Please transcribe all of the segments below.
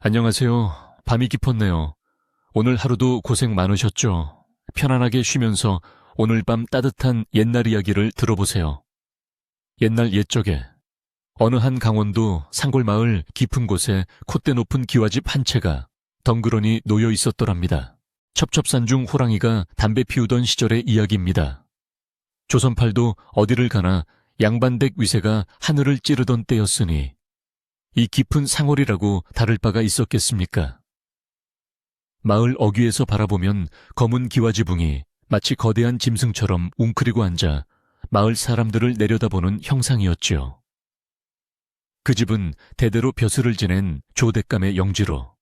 안녕하세요. 밤이 깊었네요. 오늘 하루도 고생 많으셨죠? 편안하게 쉬면서 오늘 밤 따뜻한 옛날 이야기를 들어보세요. 옛날 옛적에 어느 한 강원도 산골마을 깊은 곳에 콧대 높은 기와집 한 채가 덩그러니 놓여 있었더랍니다. 첩첩산중 호랑이가 담배 피우던 시절의 이야기입니다. 조선팔도 어디를 가나 양반댁 위세가 하늘을 찌르던 때였으니 이 깊은 상월이라고 다를 바가 있었겠습니까? 마을 어귀에서 바라보면 검은 기와지붕이 마치 거대한 짐승처럼 웅크리고 앉아 마을 사람들을 내려다보는 형상이었지요. 그 집은 대대로 벼슬을 지낸 조대감의 영지로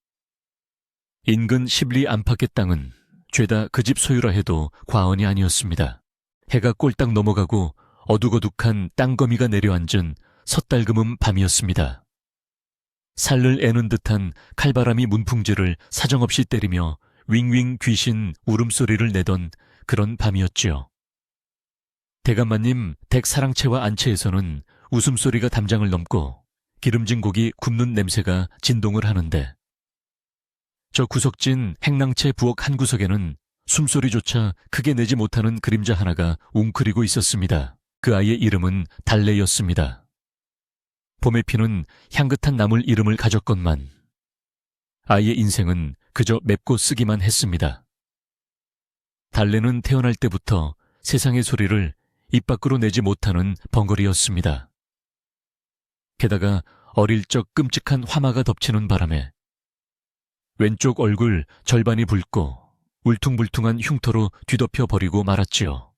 인근 10리 안팎의 땅은 죄다 그 집 소유라 해도 과언이 아니었습니다. 해가 꼴딱 넘어가고 어둑어둑한 땅거미가 내려앉은 섣달금은 밤이었습니다. 살을 애는 듯한 칼바람이 문풍지를 사정없이 때리며 윙윙 귀신 울음소리를 내던 그런 밤이었지요. 대감마님 댁 사랑채와 안채에서는 웃음소리가 담장을 넘고 기름진 고기 굽는 냄새가 진동을 하는데 저 구석진 행랑채 부엌 한 구석에는 숨소리조차 크게 내지 못하는 그림자 하나가 웅크리고 있었습니다. 그 아이의 이름은 달래였습니다. 봄에 피는 향긋한 나물 이름을 가졌건만 아이의 인생은 그저 맵고 쓰기만 했습니다. 달래는 태어날 때부터 세상의 소리를 입 밖으로 내지 못하는 벙어리였습니다. 게다가 어릴 적 끔찍한 화마가 덮치는 바람에 왼쪽 얼굴 절반이 붉고 울퉁불퉁한 흉터로 뒤덮여 버리고 말았지요.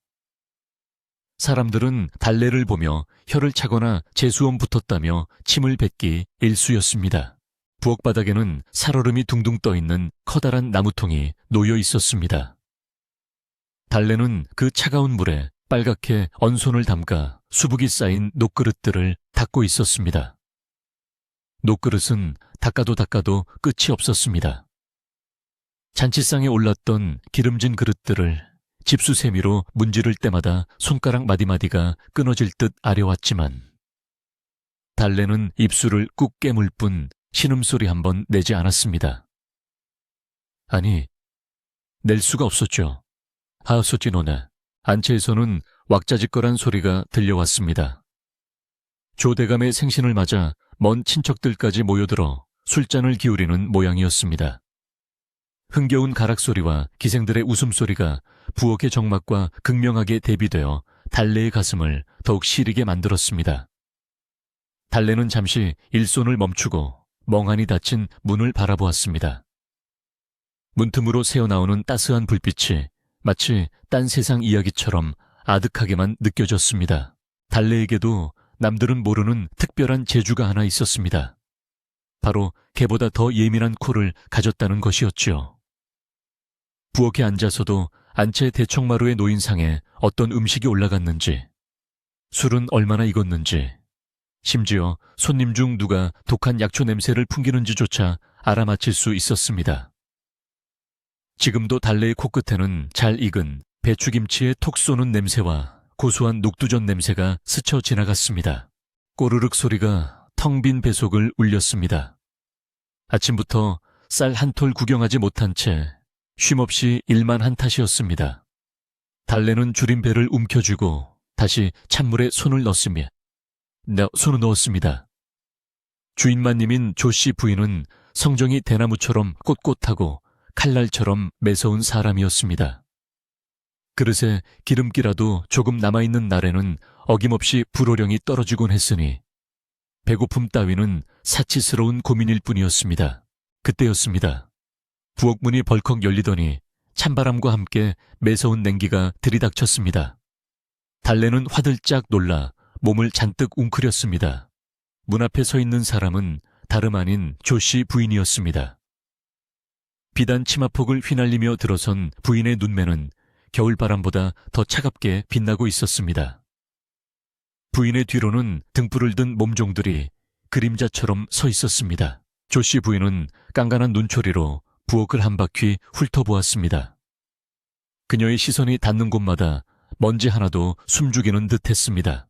사람들은 달래를 보며 혀를 차거나 재수염 붙었다며 침을 뱉기 일쑤였습니다. 부엌 바닥에는 살얼음이 둥둥 떠있는 커다란 나무통이 놓여 있었습니다. 달래는 그 차가운 물에 빨갛게 언손을 담가 수북이 쌓인 녹그릇들을 닦고 있었습니다. 녹그릇은 닦아도 끝이 없었습니다. 잔치상에 올랐던 기름진 그릇들을 집수세미로 문지를 때마다 손가락 마디마디가 끊어질 듯 아려왔지만 달래는 입술을 꾹 깨물 뿐 신음소리 한 번 내지 않았습니다. 아니, 낼 수가 없었죠. 하소지 너네. 안채에서는 왁자지껄한 소리가 들려왔습니다. 조대감의 생신을 맞아 먼 친척들까지 모여들어 술잔을 기울이는 모양이었습니다. 흥겨운 가락소리와 기생들의 웃음소리가 부엌의 정막과 극명하게 대비되어 달래의 가슴을 더욱 시리게 만들었습니다. 달래는 잠시 일손을 멈추고 멍하니 닫힌 문을 바라보았습니다. 문틈으로 새어나오는 따스한 불빛이 마치 딴 세상 이야기처럼 아득하게만 느껴졌습니다. 달래에게도 남들은 모르는 특별한 재주가 하나 있었습니다. 바로 개보다 더 예민한 코를 가졌다는 것이었지요. 부엌에 앉아서도 안채 대청마루의 노인상에 어떤 음식이 올라갔는지, 술은 얼마나 익었는지, 심지어 손님 중 누가 독한 약초 냄새를 풍기는지조차 알아맞힐 수 있었습니다. 지금도 달래의 코끝에는 잘 익은 배추김치의 톡 쏘는 냄새와 고소한 녹두전 냄새가 스쳐 지나갔습니다. 꼬르륵 소리가 텅 빈 배속을 울렸습니다. 아침부터 쌀 한 톨 구경하지 못한 채 쉼없이 일만 한 탓이었습니다. 달래는 줄인 배를 움켜쥐고 다시 찬물에 손을 넣었습니다. 주인마님인 조씨 부인은 성정이 대나무처럼 꼿꼿하고 칼날처럼 매서운 사람이었습니다. 그릇에 기름기라도 조금 남아있는 날에는 어김없이 불호령이 떨어지곤 했으니 배고픔 따위는 사치스러운 고민일 뿐이었습니다. 그때였습니다. 부엌 문이 벌컥 열리더니 찬바람과 함께 매서운 냉기가 들이닥쳤습니다. 달래는 화들짝 놀라 몸을 잔뜩 웅크렸습니다. 문 앞에 서 있는 사람은 다름 아닌 조씨 부인이었습니다. 비단 치마폭을 휘날리며 들어선 부인의 눈매는 겨울바람보다 더 차갑게 빛나고 있었습니다. 부인의 뒤로는 등불을 든 몸종들이 그림자처럼 서 있었습니다. 조씨 부인은 깐깐한 눈초리로 부엌을 한 바퀴 훑어보았습니다. 그녀의 시선이 닿는 곳마다 먼지 하나도 숨죽이는 듯했습니다.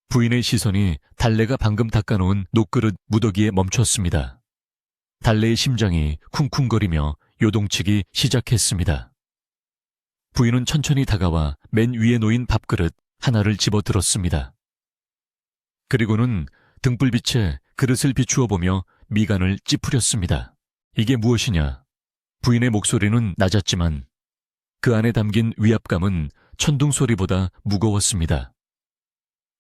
부인의 시선이 달래가 방금 닦아놓은 녹그릇 무더기에 멈췄습니다. 달래의 심장이 쿵쿵거리며 요동치기 시작했습니다. 부인은 천천히 다가와 맨 위에 놓인 밥그릇 하나를 집어들었습니다. 그리고는 등불빛에 그릇을 비추어 보며 미간을 찌푸렸습니다. 이게 무엇이냐? 부인의 목소리는 낮았지만 그 안에 담긴 위압감은 천둥 소리보다 무거웠습니다.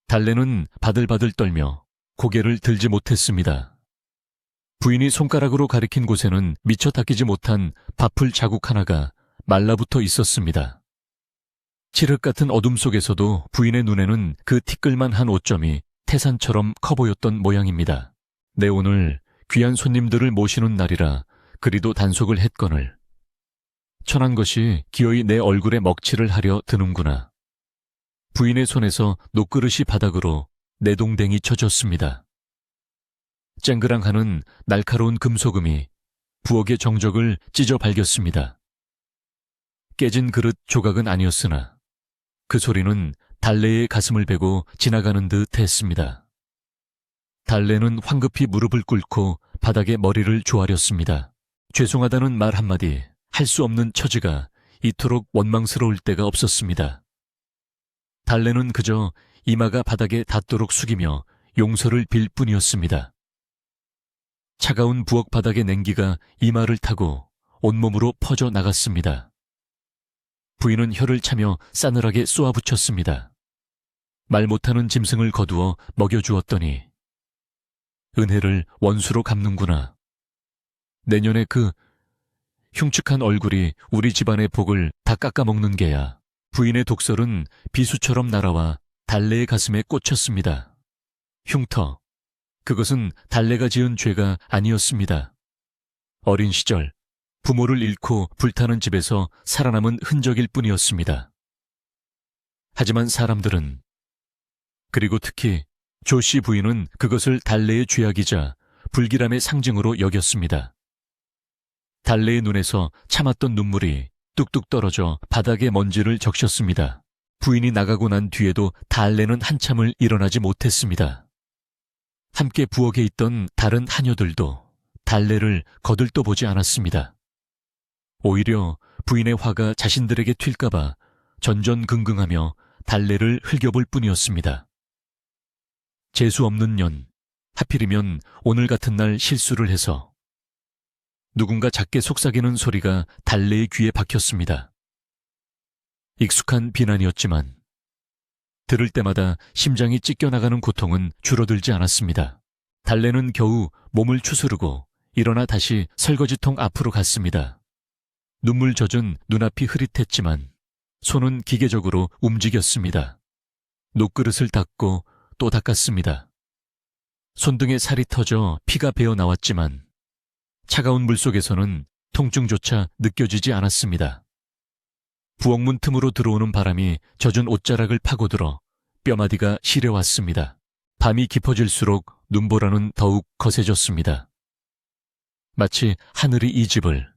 달래는 바들바들 떨며 고개를 들지 못했습니다. 부인이 손가락으로 가리킨 곳에는 미처 닦이지 못한 밥풀 자국 하나가 말라붙어 있었습니다. 칠흑 같은 어둠 속에서도 부인의 눈에는 그 티끌만한 오점이 태산처럼 커 보였던 모양입니다. 내 오늘 귀한 손님들을 모시는 날이라 그리도 단속을 했거늘 천한 것이 기어이 내 얼굴에 먹칠을 하려 드는구나. 부인의 손에서 녹그릇이 바닥으로 내동댕이 쳐졌습니다. 쨍그랑하는 날카로운 금소금이 부엌의 정적을 찢어 발겼습니다. 깨진 그릇 조각은 아니었으나 그 소리는 달래의 가슴을 베고 지나가는 듯 했습니다. 달래는 황급히 무릎을 꿇고 바닥에 머리를 조아렸습니다. 죄송하다는 말 한마디, 할 수 없는 처지가 이토록 원망스러울 때가 없었습니다. 달래는 그저 이마가 바닥에 닿도록 숙이며 용서를 빌 뿐이었습니다. 차가운 부엌 바닥의 냉기가 이마를 타고 온몸으로 퍼져 나갔습니다. 부인은 혀를 차며 싸늘하게 쏘아붙였습니다. 말 못하는 짐승을 거두어 먹여주었더니 은혜를 원수로 갚는구나. 내년에 그 흉측한 얼굴이 우리 집안의 복을 다 깎아먹는 게야. 부인의 독설은 비수처럼 날아와 달래의 가슴에 꽂혔습니다. 흉터. 그것은 달래가 지은 죄가 아니었습니다. 어린 시절 부모를 잃고 불타는 집에서 살아남은 흔적일 뿐이었습니다. 하지만 사람들은, 그리고 특히 조씨 부인은 그것을 달래의 죄악이자 불길함의 상징으로 여겼습니다. 달래의 눈에서 참았던 눈물이 뚝뚝 떨어져 바닥에 먼지를 적셨습니다. 부인이 나가고 난 뒤에도 달래는 한참을 일어나지 못했습니다. 함께 부엌에 있던 다른 하녀들도 달래를 거들떠 보지 않았습니다. 오히려 부인의 화가 자신들에게 튈까봐 전전긍긍하며 달래를 흘겨볼 뿐이었습니다. 재수 없는 년, 하필이면 오늘 같은 날 실수를 해서 누군가 작게 속삭이는 소리가 달래의 귀에 박혔습니다. 익숙한 비난이었지만 들을 때마다 심장이 찢겨나가는 고통은 줄어들지 않았습니다. 달래는 겨우 몸을 추스르고 일어나 다시 설거지통 앞으로 갔습니다. 눈물 젖은 눈앞이 흐릿했지만 손은 기계적으로 움직였습니다. 녹그릇을 닦고 또 닦았습니다. 손등에 살이 터져 피가 배어 나왔지만 차가운 물속에서는 통증조차 느껴지지 않았습니다. 부엌문 틈으로 들어오는 바람이 젖은 옷자락을 파고들어 뼈마디가 시려왔습니다. 밤이 깊어질수록 눈보라는 더욱 거세졌습니다. 마치 하늘이 이 집을,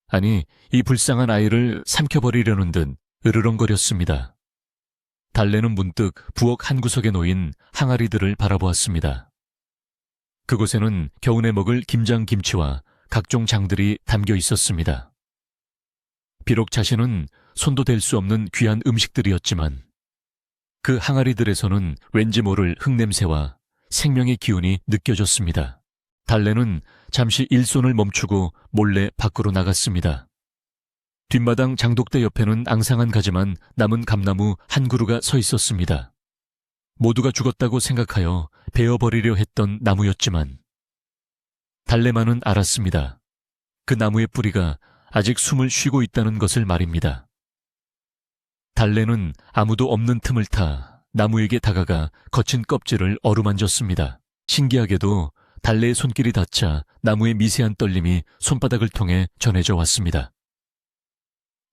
아니 이 불쌍한 아이를 삼켜버리려는 듯 으르렁거렸습니다. 달래는 문득 부엌 한 구석에 놓인 항아리들을 바라보았습니다. 그곳에는 겨우내 먹을 김장김치와 각종 장들이 담겨 있었습니다. 비록 자신은 손도 댈 수 없는 귀한 음식들이었지만 그 항아리들에서는 왠지 모를 흙냄새와 생명의 기운이 느껴졌습니다. 달래는 잠시 일손을 멈추고 몰래 밖으로 나갔습니다. 뒷마당 장독대 옆에는 앙상한 가지만 남은 감나무 한 그루가 서 있었습니다. 모두가 죽었다고 생각하여 베어버리려 했던 나무였지만 달래만은 알았습니다. 그 나무의 뿌리가 아직 숨을 쉬고 있다는 것을 말입니다. 달래는 아무도 없는 틈을 타 나무에게 다가가 거친 껍질을 어루만졌습니다. 신기하게도 달래의 손길이 닿자 나무의 미세한 떨림이 손바닥을 통해 전해져 왔습니다.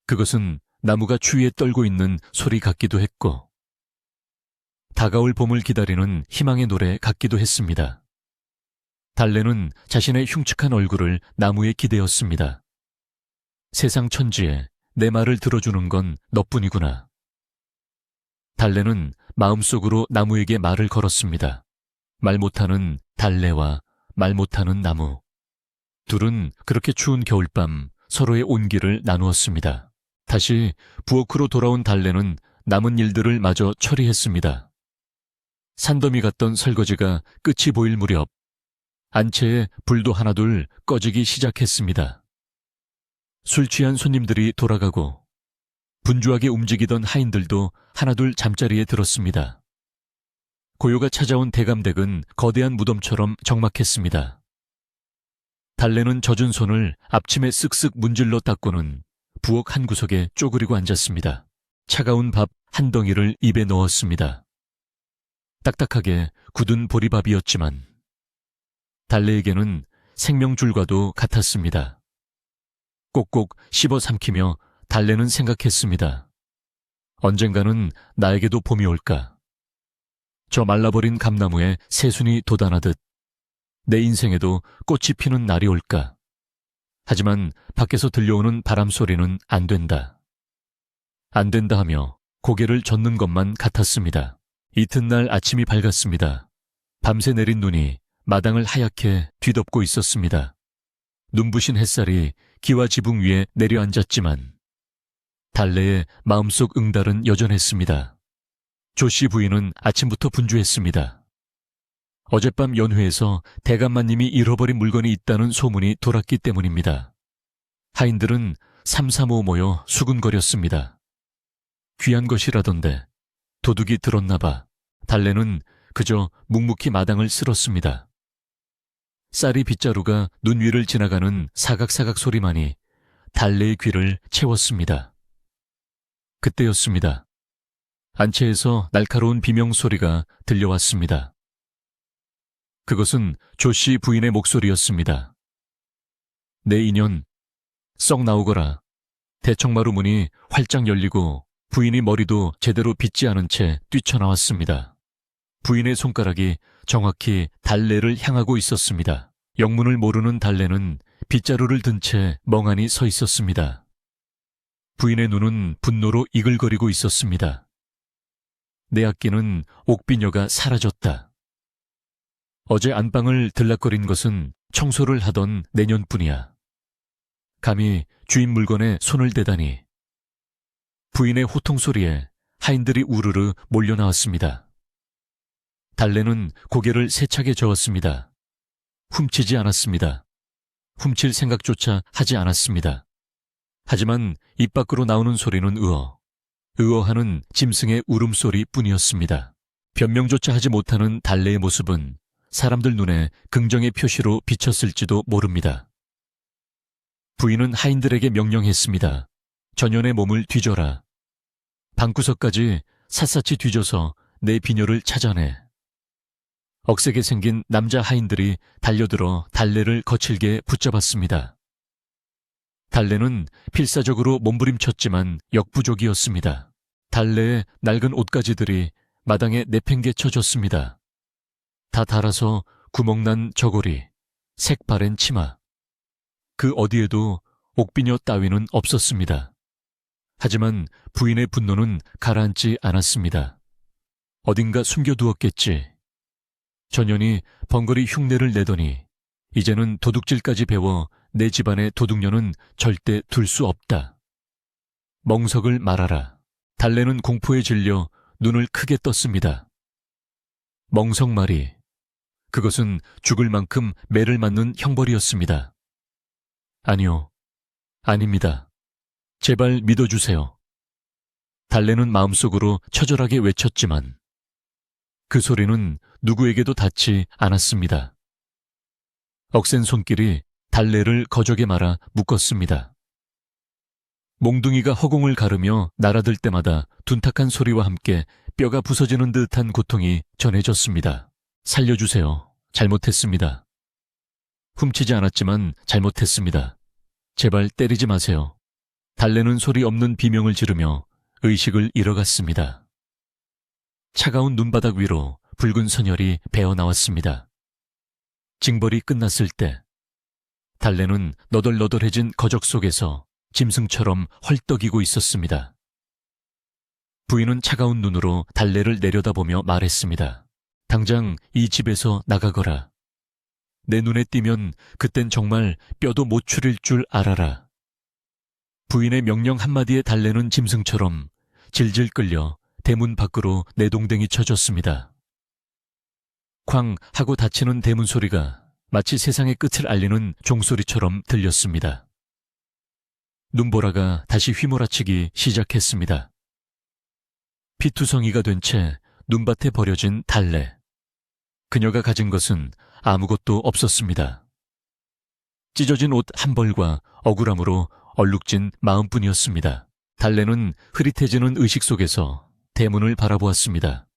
그것은 나무가 추위에 떨고 있는 소리 같기도 했고 다가올 봄을 기다리는 희망의 노래 같기도 했습니다. 달래는 자신의 흉측한 얼굴을 나무에 기대었습니다. 세상 천지에 내 말을 들어주는 건 너뿐이구나. 달래는 마음속으로 나무에게 말을 걸었습니다. 말 못하는 달래와 말 못하는 나무. 둘은 그렇게 추운 겨울밤 서로의 온기를 나누었습니다. 다시 부엌으로 돌아온 달래는 남은 일들을 마저 처리했습니다. 산더미 같던 설거지가 끝이 보일 무렵 안채에 불도 하나둘 꺼지기 시작했습니다. 술 취한 손님들이 돌아가고 분주하게 움직이던 하인들도 하나둘 잠자리에 들었습니다. 고요가 찾아온 대감댁은 거대한 무덤처럼 적막했습니다. 달래는 젖은 손을 앞침에 쓱쓱 문질러 닦고는 부엌 한 구석에 쪼그리고 앉았습니다. 차가운 밥 한 덩이를 입에 넣었습니다. 딱딱하게 굳은 보리밥이었지만 달래에게는 생명줄과도 같았습니다. 꼭꼭 씹어 삼키며 달래는 생각했습니다. 언젠가는 나에게도 봄이 올까? 저 말라버린 감나무에 새순이 돋아나듯 내 인생에도 꽃이 피는 날이 올까? 하지만 밖에서 들려오는 바람 소리는 안 된다. 안 된다 하며 고개를 젓는 것만 같았습니다. 이튿날 아침이 밝았습니다. 밤새 내린 눈이 마당을 하얗게 뒤덮고 있었습니다. 눈부신 햇살이 기와 지붕 위에 내려앉았지만 달래의 마음속 응달은 여전했습니다. 조씨 부인은 아침부터 분주했습니다. 어젯밤 연회에서 대감마님이 잃어버린 물건이 있다는 소문이 돌았기 때문입니다. 하인들은 삼삼오오 모여 수군거렸습니다. 귀한 것이라던데 도둑이 들었나 봐. 달래는 그저 묵묵히 마당을 쓸었습니다. 쌀이 빗자루가 눈 위를 지나가는 사각사각 소리만이 달래의 귀를 채웠습니다. 그때였습니다. 안채에서 날카로운 비명소리가 들려왔습니다. 그것은 조씨 부인의 목소리였습니다. 내 인연, 썩 나오거라. 대청마루 문이 활짝 열리고 부인이 머리도 제대로 빗지 않은 채 뛰쳐나왔습니다. 부인의 손가락이 정확히 달래를 향하고 있었습니다. 영문을 모르는 달래는 빗자루를 든 채 멍하니 서 있었습니다. 부인의 눈은 분노로 이글거리고 있었습니다. 내 아끼는 옥비녀가 사라졌다. 어제 안방을 들락거린 것은 청소를 하던 내년뿐이야. 감히 주인 물건에 손을 대다니. 부인의 호통소리에 하인들이 우르르 몰려나왔습니다. 달래는 고개를 세차게 저었습니다. 훔치지 않았습니다. 훔칠 생각조차 하지 않았습니다. 하지만 입 밖으로 나오는 소리는 의어하는 짐승의 울음소리 뿐이었습니다. 변명조차 하지 못하는 달래의 모습은 사람들 눈에 긍정의 표시로 비쳤을지도 모릅니다. 부인은 하인들에게 명령했습니다. 전연의 몸을 뒤져라. 방구석까지 샅샅이 뒤져서 내 비녀를 찾아내. 억세게 생긴 남자 하인들이 달려들어 달래를 거칠게 붙잡았습니다. 달래는 필사적으로 몸부림쳤지만 역부족이었습니다. 달래의 낡은 옷가지들이 마당에 내팽개쳐졌습니다. 다 닳아서 구멍난 저고리, 색바랜 치마. 그 어디에도 옥비녀 따위는 없었습니다. 하지만 부인의 분노는 가라앉지 않았습니다. 어딘가 숨겨두었겠지. 전연이 번거리 흉내를 내더니 이제는 도둑질까지 배워 내 집안의 도둑녀는 절대 둘 수 없다. 멍석을 말아라. 달래는 공포에 질려 눈을 크게 떴습니다. 멍석말이. 그것은 죽을 만큼 매를 맞는 형벌이었습니다. 아니요, 아닙니다. 제발 믿어주세요. 달래는 마음속으로 처절하게 외쳤지만 그 소리는 누구에게도 닿지 않았습니다. 억센 손길이 달래를 거적에 말아 묶었습니다. 몽둥이가 허공을 가르며 날아들 때마다 둔탁한 소리와 함께 뼈가 부서지는 듯한 고통이 전해졌습니다. 살려주세요. 잘못했습니다. 훔치지 않았지만 잘못했습니다. 제발 때리지 마세요. 달래는 소리 없는 비명을 지르며 의식을 잃어갔습니다. 차가운 눈바닥 위로 붉은 선혈이 배어나왔습니다. 징벌이 끝났을 때 달래는 너덜너덜해진 거적 속에서 짐승처럼 헐떡이고 있었습니다. 부인은 차가운 눈으로 달래를 내려다보며 말했습니다. 당장 이 집에서 나가거라. 내 눈에 띄면 그땐 정말 뼈도 못 추릴 줄 알아라. 부인의 명령 한마디에 달래는 짐승처럼 질질 끌려 대문 밖으로 내동댕이 쳐졌습니다. 쾅 하고 닫히는 대문 소리가 마치 세상의 끝을 알리는 종소리처럼 들렸습니다. 눈보라가 다시 휘몰아치기 시작했습니다. 피투성이가 된 채 눈밭에 버려진 달래. 그녀가 가진 것은 아무것도 없었습니다. 찢어진 옷 한 벌과 억울함으로 얼룩진 마음뿐이었습니다. 달래는 흐릿해지는 의식 속에서 대문을 바라보았습니다.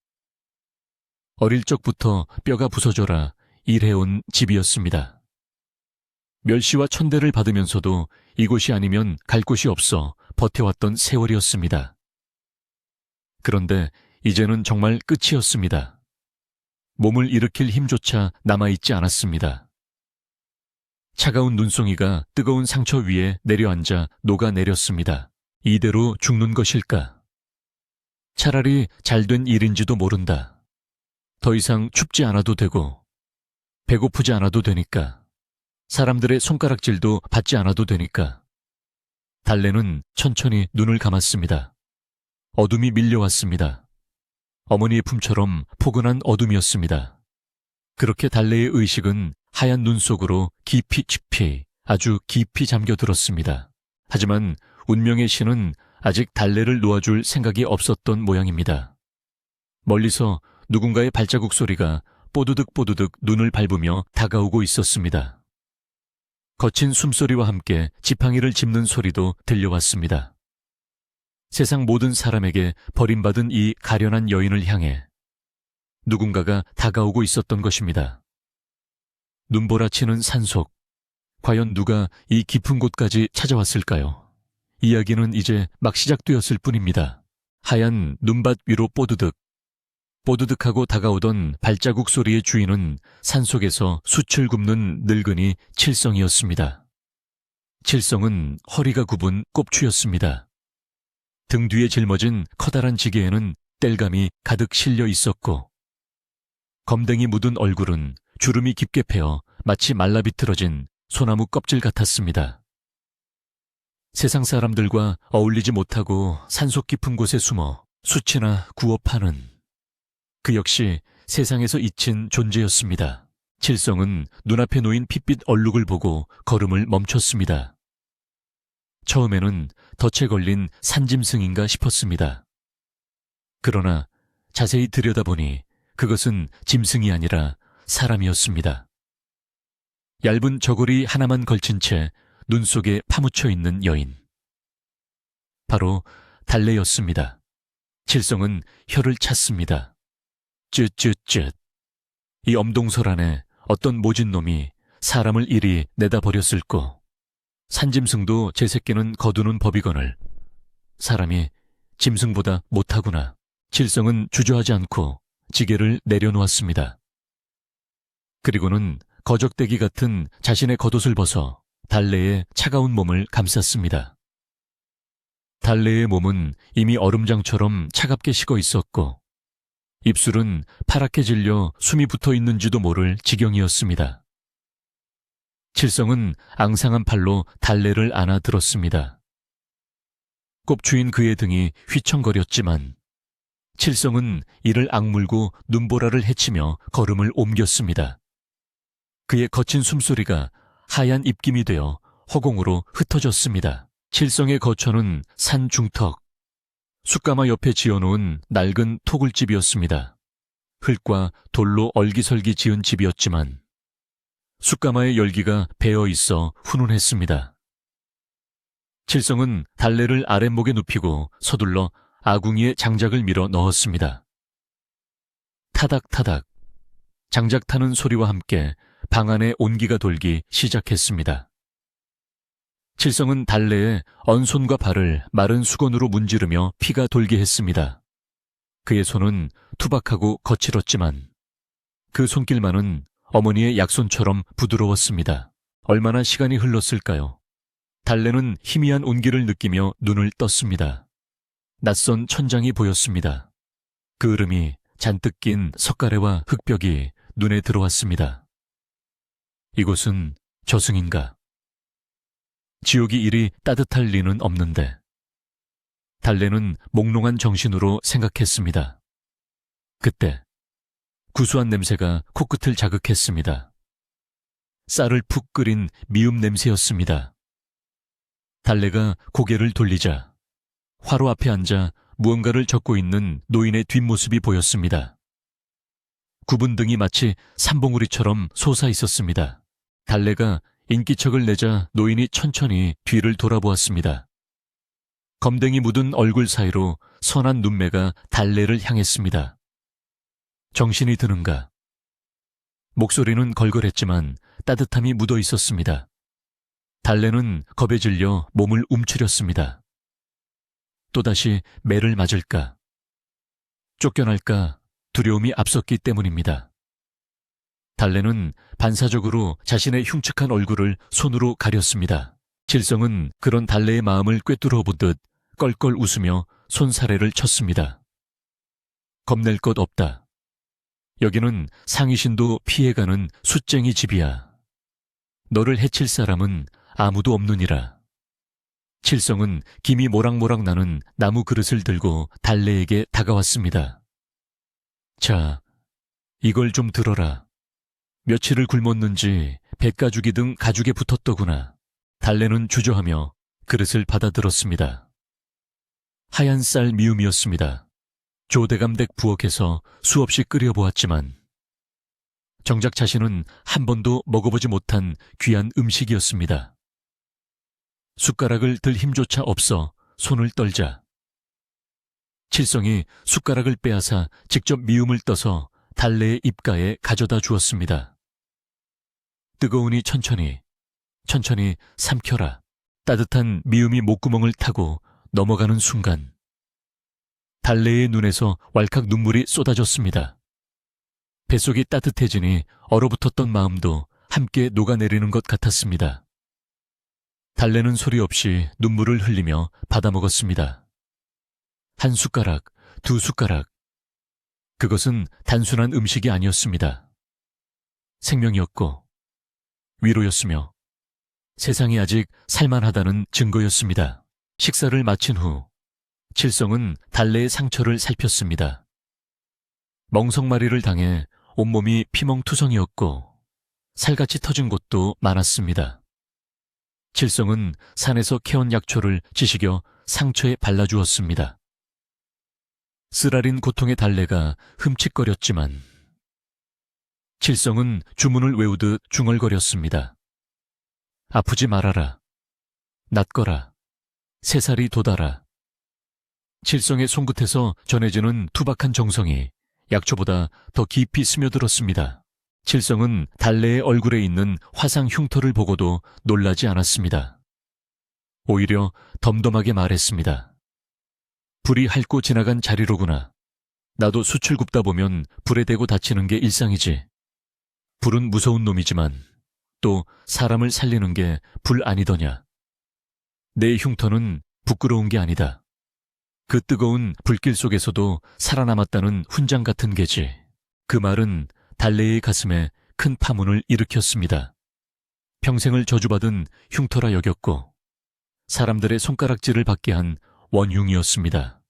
어릴 적부터 뼈가 부서져라 일해온 집이었습니다. 멸시와 천대를 받으면서도 이곳이 아니면 갈 곳이 없어 버텨왔던 세월이었습니다. 그런데 이제는 정말 끝이었습니다. 몸을 일으킬 힘조차 남아있지 않았습니다. 차가운 눈송이가 뜨거운 상처 위에 내려앉아 녹아내렸습니다. 이대로 죽는 것일까? 차라리 잘된 일인지도 모른다. 더 이상 춥지 않아도 되고 배고프지 않아도 되니까. 사람들의 손가락질도 받지 않아도 되니까. 달래는 천천히 눈을 감았습니다. 어둠이 밀려왔습니다. 어머니의 품처럼 포근한 어둠이었습니다. 그렇게 달래의 의식은 하얀 눈 속으로 깊이 아주 깊이 잠겨들었습니다. 하지만 운명의 신은 아직 달래를 놓아줄 생각이 없었던 모양입니다. 멀리서 누군가의 발자국 소리가 뽀드득 눈을 밟으며 다가오고 있었습니다. 거친 숨소리와 함께 지팡이를 짚는 소리도 들려왔습니다. 세상 모든 사람에게 버림받은 이 가련한 여인을 향해 누군가가 다가오고 있었던 것입니다. 눈보라치는 산속, 과연 누가 이 깊은 곳까지 찾아왔을까요? 이야기는 이제 막 시작되었을 뿐입니다. 하얀 눈밭 위로 뽀드득하고 다가오던 발자국 소리의 주인은 산속에서 숯을 굽는 늙은이 칠성이었습니다. 칠성은 허리가 굽은 꼽추였습니다. 등 뒤에 짊어진 커다란 지게에는 땔감이 가득 실려 있었고 검댕이 묻은 얼굴은 주름이 깊게 패어 마치 말라비틀어진 소나무 껍질 같았습니다. 세상 사람들과 어울리지 못하고 산속 깊은 곳에 숨어 숯이나 구워 파는 그 역시 세상에서 잊힌 존재였습니다. 칠성은 눈앞에 놓인 핏빛 얼룩을 보고 걸음을 멈췄습니다. 처음에는 덫에 걸린 산짐승인가 싶었습니다. 그러나 자세히 들여다보니 그것은 짐승이 아니라 사람이었습니다. 얇은 저고리 하나만 걸친 채 눈 속에 파묻혀 있는 여인. 바로 달래였습니다. 칠성은 혀를 찼습니다. 쯧쯧쯧. 이 엄동설 안에 어떤 모진 놈이 사람을 이리 내다버렸을꼬. 산짐승도 제 새끼는 거두는 법이거늘 사람이 짐승보다 못하구나. 칠성은 주저하지 않고 지게를 내려놓았습니다. 그리고는 거적대기 같은 자신의 겉옷을 벗어 달래의 차가운 몸을 감쌌습니다. 달래의 몸은 이미 얼음장처럼 차갑게 식어 있었고 입술은 파랗게 질려 숨이 붙어 있는지도 모를 지경이었습니다. 칠성은 앙상한 팔로 달래를 안아 들었습니다. 꼽추인 그의 등이 휘청거렸지만 칠성은 이를 악물고 눈보라를 헤치며 걸음을 옮겼습니다. 그의 거친 숨소리가 하얀 입김이 되어 허공으로 흩어졌습니다. 칠성의 거처는 산 중턱, 숯가마 옆에 지어놓은 낡은 토굴집이었습니다. 흙과 돌로 얼기설기 지은 집이었지만 숯가마의 열기가 배어 있어 훈훈했습니다. 칠성은 달래를 아랫목에 눕히고 서둘러 아궁이에 장작을 밀어 넣었습니다. 타닥타닥, 장작 타는 소리와 함께 방 안에 온기가 돌기 시작했습니다. 칠성은 달래에 언손과 발을 마른 수건으로 문지르며 피가 돌게 했습니다. 그의 손은 투박하고 거칠었지만 그 손길만은 어머니의 약손처럼 부드러웠습니다. 얼마나 시간이 흘렀을까요? 달래는 희미한 온기를 느끼며 눈을 떴습니다. 낯선 천장이 보였습니다. 그 으름이 잔뜩 낀 석가래와 흙벽이 눈에 들어왔습니다. 이곳은 저승인가? 지옥이 이리 따뜻할 리는 없는데. 달래는 몽롱한 정신으로 생각했습니다. 그때 구수한 냄새가 코끝을 자극했습니다. 쌀을 푹 끓인 미음 냄새였습니다. 달래가 고개를 돌리자 화로 앞에 앉아 무언가를 적고 있는 노인의 뒷모습이 보였습니다. 굽은 등이 마치 삼봉우리처럼 솟아 있었습니다. 달래가 인기척을 내자 노인이 천천히 뒤를 돌아보았습니다. 검댕이 묻은 얼굴 사이로 선한 눈매가 달래를 향했습니다. 정신이 드는가? 목소리는 걸걸했지만 따뜻함이 묻어 있었습니다. 달래는 겁에 질려 몸을 움츠렸습니다. 또다시 매를 맞을까? 쫓겨날까? 두려움이 앞섰기 때문입니다. 달래는 반사적으로 자신의 흉측한 얼굴을 손으로 가렸습니다. 칠성은 그런 달래의 마음을 꿰뚫어 보듯 껄껄 웃으며 손사래를 쳤습니다. 겁낼 것 없다. 여기는 상이신도 피해가는 숫쟁이 집이야. 너를 해칠 사람은 아무도 없느니라. 칠성은 김이 모락모락 나는 나무 그릇을 들고 달래에게 다가왔습니다. 자, 이걸 좀 들어라. 며칠을 굶었는지 뱃가죽이 등 가죽에 붙었더구나. 달래는 주저하며 그릇을 받아들었습니다. 하얀 쌀 미음이었습니다. 조대감댁 부엌에서 수없이 끓여보았지만 정작 자신은 한 번도 먹어보지 못한 귀한 음식이었습니다. 숟가락을 들 힘조차 없어 손을 떨자 칠성이 숟가락을 빼앗아 직접 미음을 떠서 달래의 입가에 가져다 주었습니다. 뜨거우니 천천히 삼켜라. 따뜻한 미음이 목구멍을 타고 넘어가는 순간 달래의 눈에서 왈칵 눈물이 쏟아졌습니다. 뱃속이 따뜻해지니 얼어붙었던 마음도 함께 녹아내리는 것 같았습니다. 달래는 소리 없이 눈물을 흘리며 받아먹었습니다. 한 숟가락, 두 숟가락. 그것은 단순한 음식이 아니었습니다. 생명이었고 위로였으며 세상이 아직 살만하다는 증거였습니다. 식사를 마친 후 칠성은 달래의 상처를 살폈습니다. 멍석마리를 당해 온몸이 피멍투성이었고 살같이 터진 곳도 많았습니다. 칠성은 산에서 캐온 약초를 지식여 상처에 발라주었습니다. 쓰라린 고통의 달래가 흠칫거렸지만 칠성은 주문을 외우듯 중얼거렸습니다. 아프지 말아라. 낫거라. 새살이 돋아라. 칠성의 손끝에서 전해지는 투박한 정성이 약초보다 더 깊이 스며들었습니다. 칠성은 달래의 얼굴에 있는 화상 흉터를 보고도 놀라지 않았습니다. 오히려 덤덤하게 말했습니다. 불이 핥고 지나간 자리로구나. 나도 숯을 굽다 보면 불에 대고 다치는 게 일상이지. 불은 무서운 놈이지만 또 사람을 살리는 게 불 아니더냐. 내 흉터는 부끄러운 게 아니다. 그 뜨거운 불길 속에서도 살아남았다는 훈장 같은 게지. 그 말은 달래의 가슴에 큰 파문을 일으켰습니다. 평생을 저주받은 흉터라 여겼고 사람들의 손가락질을 받게 한 원흉이었습니다.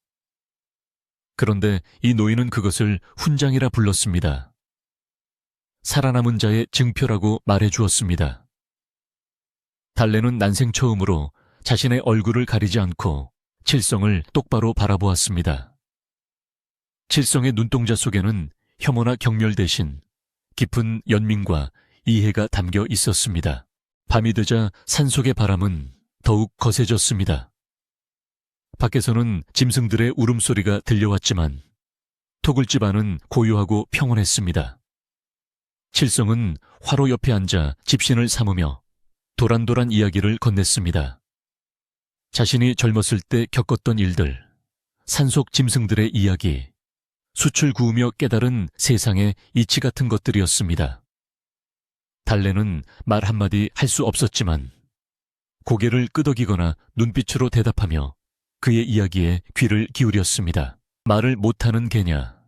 그런데 이 노인은 그것을 훈장이라 불렀습니다. 살아남은 자의 증표라고 말해주었습니다. 달래는 난생 처음으로 자신의 얼굴을 가리지 않고 칠성을 똑바로 바라보았습니다. 칠성의 눈동자 속에는 혐오나 경멸 대신 깊은 연민과 이해가 담겨 있었습니다. 밤이 되자 산속의 바람은 더욱 거세졌습니다. 밖에서는 짐승들의 울음소리가 들려왔지만 토굴집 안은 고요하고 평온했습니다. 칠성은 화로 옆에 앉아 집신을 삼으며 도란도란 이야기를 건넸습니다. 자신이 젊었을 때 겪었던 일들, 산속 짐승들의 이야기, 숯을 구우며 깨달은 세상의 이치 같은 것들이었습니다. 달래는 말 한마디 할 수 없었지만 고개를 끄덕이거나 눈빛으로 대답하며 그의 이야기에 귀를 기울였습니다. 말을 못하는 개냐?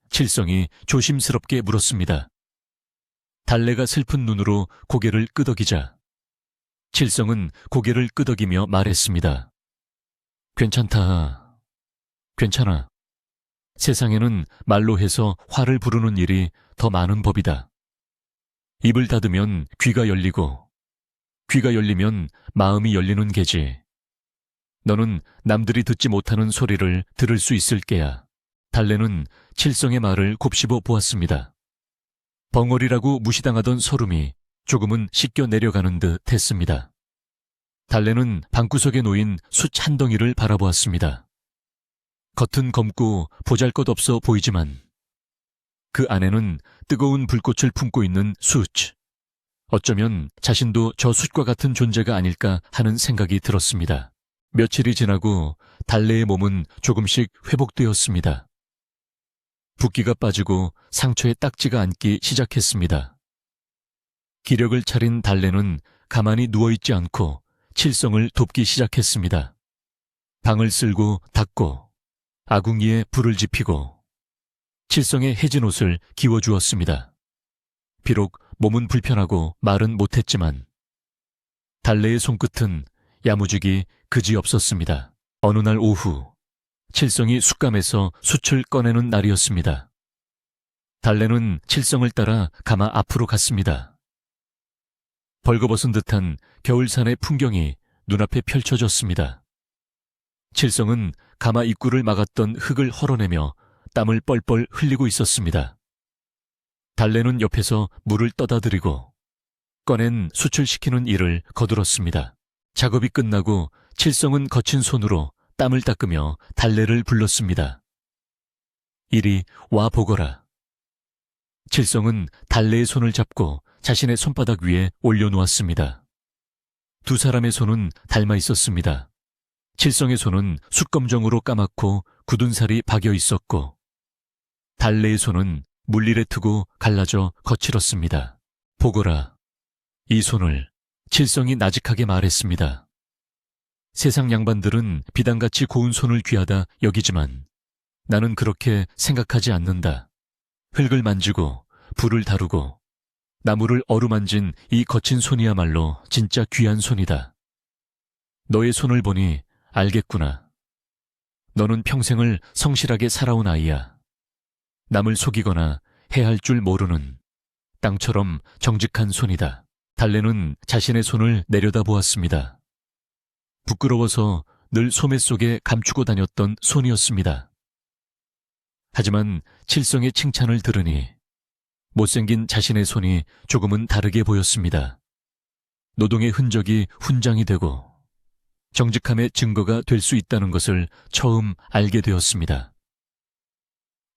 칠성이 조심스럽게 물었습니다. 달래가 슬픈 눈으로 고개를 끄덕이자 칠성은 고개를 끄덕이며 말했습니다. 괜찮다. 괜찮아. 세상에는 말로 해서 화를 부르는 일이 더 많은 법이다. 입을 닫으면 귀가 열리고 귀가 열리면 마음이 열리는 게지. 너는 남들이 듣지 못하는 소리를 들을 수 있을 게야. 달래는 칠성의 말을 곱씹어 보았습니다. 벙어리라고 무시당하던 서름이 조금은 씻겨 내려가는 듯 했습니다. 달래는 방구석에 놓인 숯 한 덩이를 바라보았습니다. 겉은 검고 보잘것없어 보이지만 그 안에는 뜨거운 불꽃을 품고 있는 숯. 어쩌면 자신도 저 숯과 같은 존재가 아닐까 하는 생각이 들었습니다. 며칠이 지나고 달래의 몸은 조금씩 회복되었습니다. 붓기가 빠지고 상처에 딱지가 앉기 시작했습니다. 기력을 차린 달래는 가만히 누워있지 않고 칠성을 돕기 시작했습니다. 방을 쓸고 닦고 아궁이에 불을 지피고 칠성의 해진 옷을 기워주었습니다. 비록 몸은 불편하고 말은 못했지만 달래의 손끝은 야무지기 그지없었습니다. 어느 날 오후 칠성이 숯감에서 숯을 꺼내는 날이었습니다. 달래는 칠성을 따라 가마 앞으로 갔습니다. 벌거벗은 듯한 겨울산의 풍경이 눈앞에 펼쳐졌습니다. 칠성은 가마 입구를 막았던 흙을 헐어내며 땀을 뻘뻘 흘리고 있었습니다. 달래는 옆에서 물을 떠다드리고 꺼낸 숯을 식히는 일을 거들었습니다. 작업이 끝나고 칠성은 거친 손으로 땀을 닦으며 달래를 불렀습니다. 이리 와 보거라. 칠성은 달래의 손을 잡고 자신의 손바닥 위에 올려놓았습니다. 두 사람의 손은 닮아 있었습니다. 칠성의 손은 숯검정으로 까맣고 굳은 살이 박여 있었고 달래의 손은 물일에 트고 갈라져 거칠었습니다. 보거라. 이 손을 칠성이 나직하게 말했습니다. 세상 양반들은 비단같이 고운 손을 귀하다 여기지만 나는 그렇게 생각하지 않는다. 흙을 만지고 불을 다루고 나무를 어루만진 이 거친 손이야말로 진짜 귀한 손이다. 너의 손을 보니 알겠구나. 너는 평생을 성실하게 살아온 아이야. 남을 속이거나 해할 줄 모르는 땅처럼 정직한 손이다. 달래는 자신의 손을 내려다보았습니다. 부끄러워서 늘 소매 속에 감추고 다녔던 손이었습니다. 하지만 칠성의 칭찬을 들으니 못생긴 자신의 손이 조금은 다르게 보였습니다. 노동의 흔적이 훈장이 되고 정직함의 증거가 될 수 있다는 것을 처음 알게 되었습니다.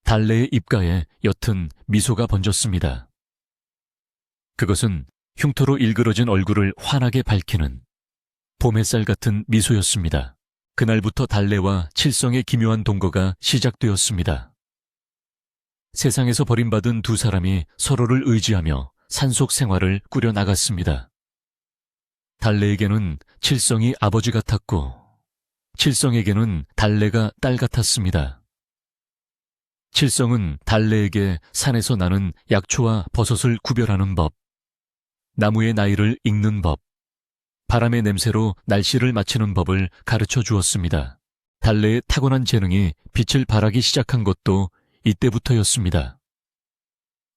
달래의 입가에 옅은 미소가 번졌습니다. 그것은 흉터로 일그러진 얼굴을 환하게 밝히는 봄 햇살 같은 미소였습니다. 그날부터 달래와 칠성의 기묘한 동거가 시작되었습니다. 세상에서 버림받은 두 사람이 서로를 의지하며 산속 생활을 꾸려나갔습니다. 달래에게는 칠성이 아버지 같았고 칠성에게는 달래가 딸 같았습니다. 칠성은 달래에게 산에서 나는 약초와 버섯을 구별하는 법, 나무의 나이를 읽는 법, 바람의 냄새로 날씨를 맞추는 법을 가르쳐 주었습니다. 달래의 타고난 재능이 빛을 발하기 시작한 것도 이때부터였습니다.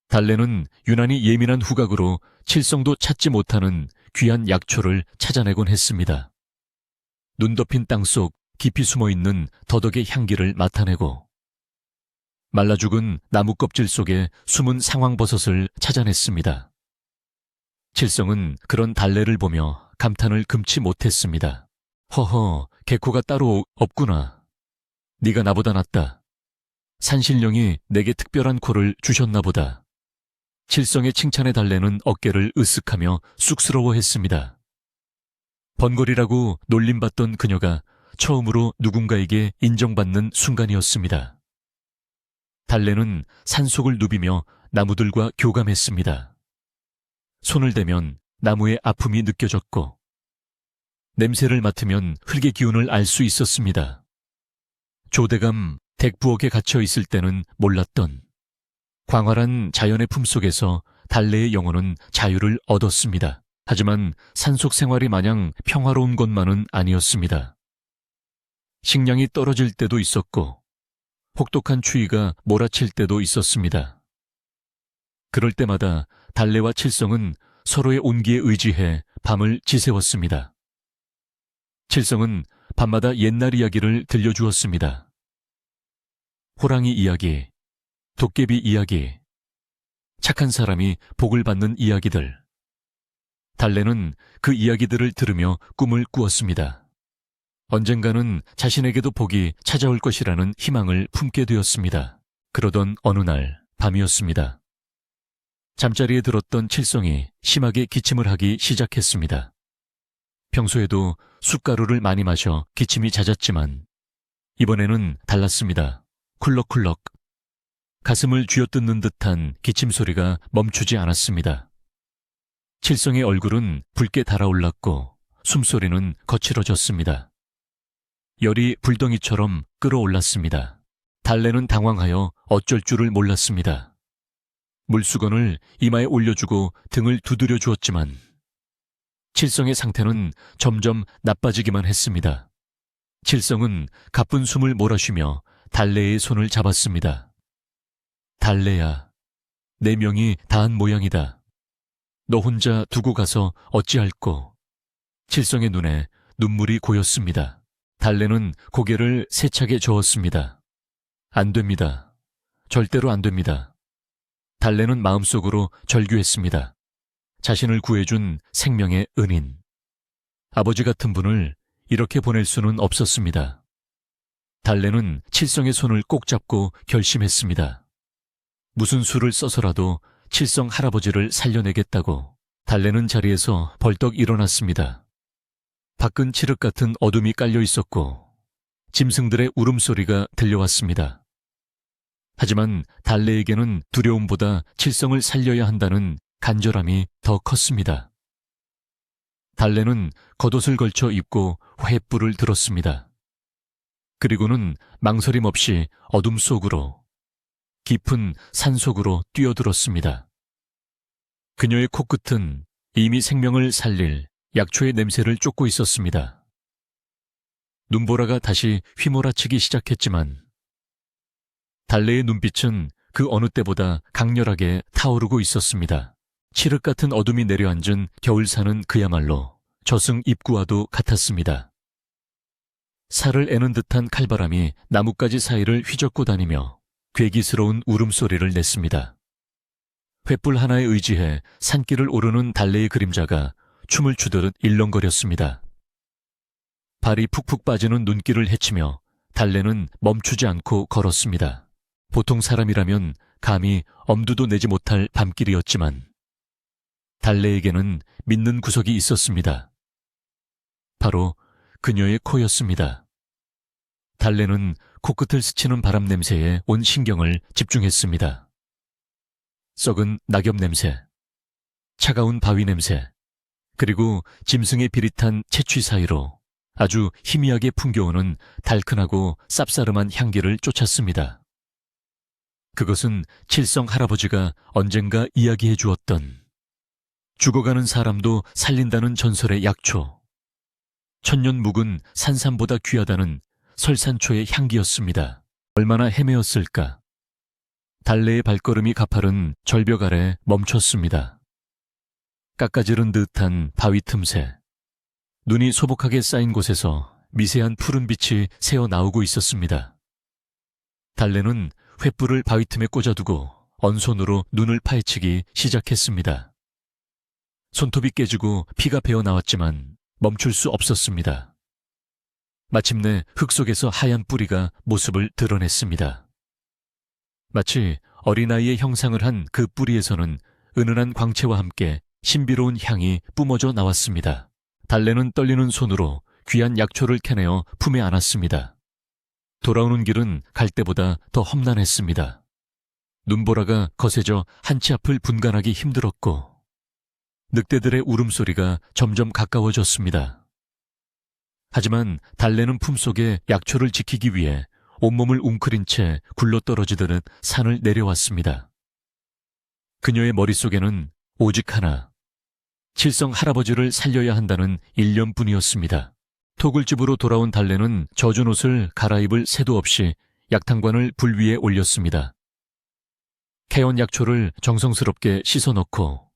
달래는 유난히 예민한 후각으로 칠성도 찾지 못하는 귀한 약초를 찾아내곤 했습니다. 눈 덮인 땅속 깊이 숨어있는 더덕의 향기를 맡아내고 말라 죽은 나무 껍질 속에 숨은 상황버섯을 찾아냈습니다. 칠성은 그런 달래를 보며 감탄을 금치 못했습니다. 허허, 개코가 따로 없구나. 네가 나보다 낫다. 산신령이 내게 특별한 코를 주셨나 보다. 칠성의 칭찬에 달래는 어깨를 으쓱하며 쑥스러워했습니다. 번거리라고 놀림받던 그녀가 처음으로 누군가에게 인정받는 순간이었습니다. 달래는 산속을 누비며 나무들과 교감했습니다. 손을 대면 나무의 아픔이 느껴졌고 냄새를 맡으면 흙의 기운을 알 수 있었습니다. 조대감 댁부엌에 갇혀 있을 때는 몰랐던 광활한 자연의 품속에서 달래의 영혼은 자유를 얻었습니다. 하지만 산속 생활이 마냥 평화로운 것만은 아니었습니다. 식량이 떨어질 때도 있었고 혹독한 추위가 몰아칠 때도 있었습니다. 그럴 때마다 달래와 칠성은 서로의 온기에 의지해 밤을 지새웠습니다. 칠성은 밤마다 옛날 이야기를 들려주었습니다. 호랑이 이야기, 도깨비 이야기, 착한 사람이 복을 받는 이야기들. 달래는 그 이야기들을 들으며 꿈을 꾸었습니다. 언젠가는 자신에게도 복이 찾아올 것이라는 희망을 품게 되었습니다. 그러던 어느 날 밤이었습니다. 잠자리에 들었던 칠성이 심하게 기침을 하기 시작했습니다. 평소에도 숯가루를 많이 마셔 기침이 잦았지만 이번에는 달랐습니다. 쿨럭쿨럭. 가슴을 쥐어뜯는 듯한 기침 소리가 멈추지 않았습니다. 칠성의 얼굴은 붉게 달아올랐고 숨소리는 거칠어졌습니다. 열이 불덩이처럼 끓어올랐습니다. 달래는 당황하여 어쩔 줄을 몰랐습니다. 물수건을 이마에 올려주고 등을 두드려 주었지만 칠성의 상태는 점점 나빠지기만 했습니다. 칠성은 가쁜 숨을 몰아쉬며 달래의 손을 잡았습니다. 달래야, 내 명이 다한 모양이다. 너 혼자 두고 가서 어찌할꼬. 칠성의 눈에 눈물이 고였습니다. 달래는 고개를 세차게 저었습니다. 안 됩니다. 절대로 안 됩니다. 달래는 마음속으로 절규했습니다. 자신을 구해준 생명의 은인. 아버지 같은 분을 이렇게 보낼 수는 없었습니다. 달래는 칠성의 손을 꼭 잡고 결심했습니다. 무슨 수를 써서라도 칠성 할아버지를 살려내겠다고. 달래는 자리에서 벌떡 일어났습니다. 밖은 칠흑 같은 어둠이 깔려 있었고 짐승들의 울음소리가 들려왔습니다. 하지만 달래에게는 두려움보다 칠성을 살려야 한다는 간절함이 더 컸습니다. 달래는 겉옷을 걸쳐 입고 횃불을 들었습니다. 그리고는 망설임 없이 어둠 속으로, 깊은 산속으로 뛰어들었습니다. 그녀의 코끝은 이미 생명을 살릴 약초의 냄새를 쫓고 있었습니다. 눈보라가 다시 휘몰아치기 시작했지만 달래의 눈빛은 그 어느 때보다 강렬하게 타오르고 있었습니다. 칠흑 같은 어둠이 내려앉은 겨울산은 그야말로 저승 입구와도 같았습니다. 살을 애는 듯한 칼바람이 나뭇가지 사이를 휘젓고 다니며 괴기스러운 울음소리를 냈습니다. 횃불 하나에 의지해 산길을 오르는 달래의 그림자가 춤을 추듯 일렁거렸습니다. 발이 푹푹 빠지는 눈길을 헤치며 달래는 멈추지 않고 걸었습니다. 보통 사람이라면 감히 엄두도 내지 못할 밤길이었지만 달래에게는 믿는 구석이 있었습니다. 바로 그녀의 코였습니다. 달래는 코끝을 스치는 바람 냄새에 온 신경을 집중했습니다. 썩은 낙엽 냄새, 차가운 바위 냄새, 그리고 짐승의 비릿한 채취 사이로 아주 희미하게 풍겨오는 달큰하고 쌉싸름한 향기를 쫓았습니다. 그것은 칠성 할아버지가 언젠가 이야기해 주었던 죽어가는 사람도 살린다는 전설의 약초, 천년 묵은 산삼보다 귀하다는 설산초의 향기였습니다. 얼마나 헤매었을까. 달래의 발걸음이 가파른 절벽 아래 멈췄습니다. 깎아지른 듯한 바위 틈새, 눈이 소복하게 쌓인 곳에서 미세한 푸른 빛이 새어 나오고 있었습니다. 달래는 횃불을 바위 틈에 꽂아두고 언손으로 눈을 파헤치기 시작했습니다. 손톱이 깨지고 피가 배어 나왔지만 멈출 수 없었습니다. 마침내 흙 속에서 하얀 뿌리가 모습을 드러냈습니다. 마치 어린아이의 형상을 한 그 뿌리에서는 은은한 광채와 함께 신비로운 향이 뿜어져 나왔습니다. 달래는 떨리는 손으로 귀한 약초를 캐내어 품에 안았습니다. 돌아오는 길은 갈 때보다 더 험난했습니다. 눈보라가 거세져 한치 앞을 분간하기 힘들었고 늑대들의 울음소리가 점점 가까워졌습니다. 하지만 달래는 품속에 약초를 지키기 위해 온몸을 웅크린 채 굴러떨어지듯 산을 내려왔습니다. 그녀의 머릿속에는 오직 하나, 칠성 할아버지를 살려야 한다는 일념뿐이었습니다. 토굴집으로 돌아온 달래는 젖은 옷을 갈아입을 새도 없이 약탕관을 불 위에 올렸습니다. 캐온 약초를 정성스럽게 씻어 넣고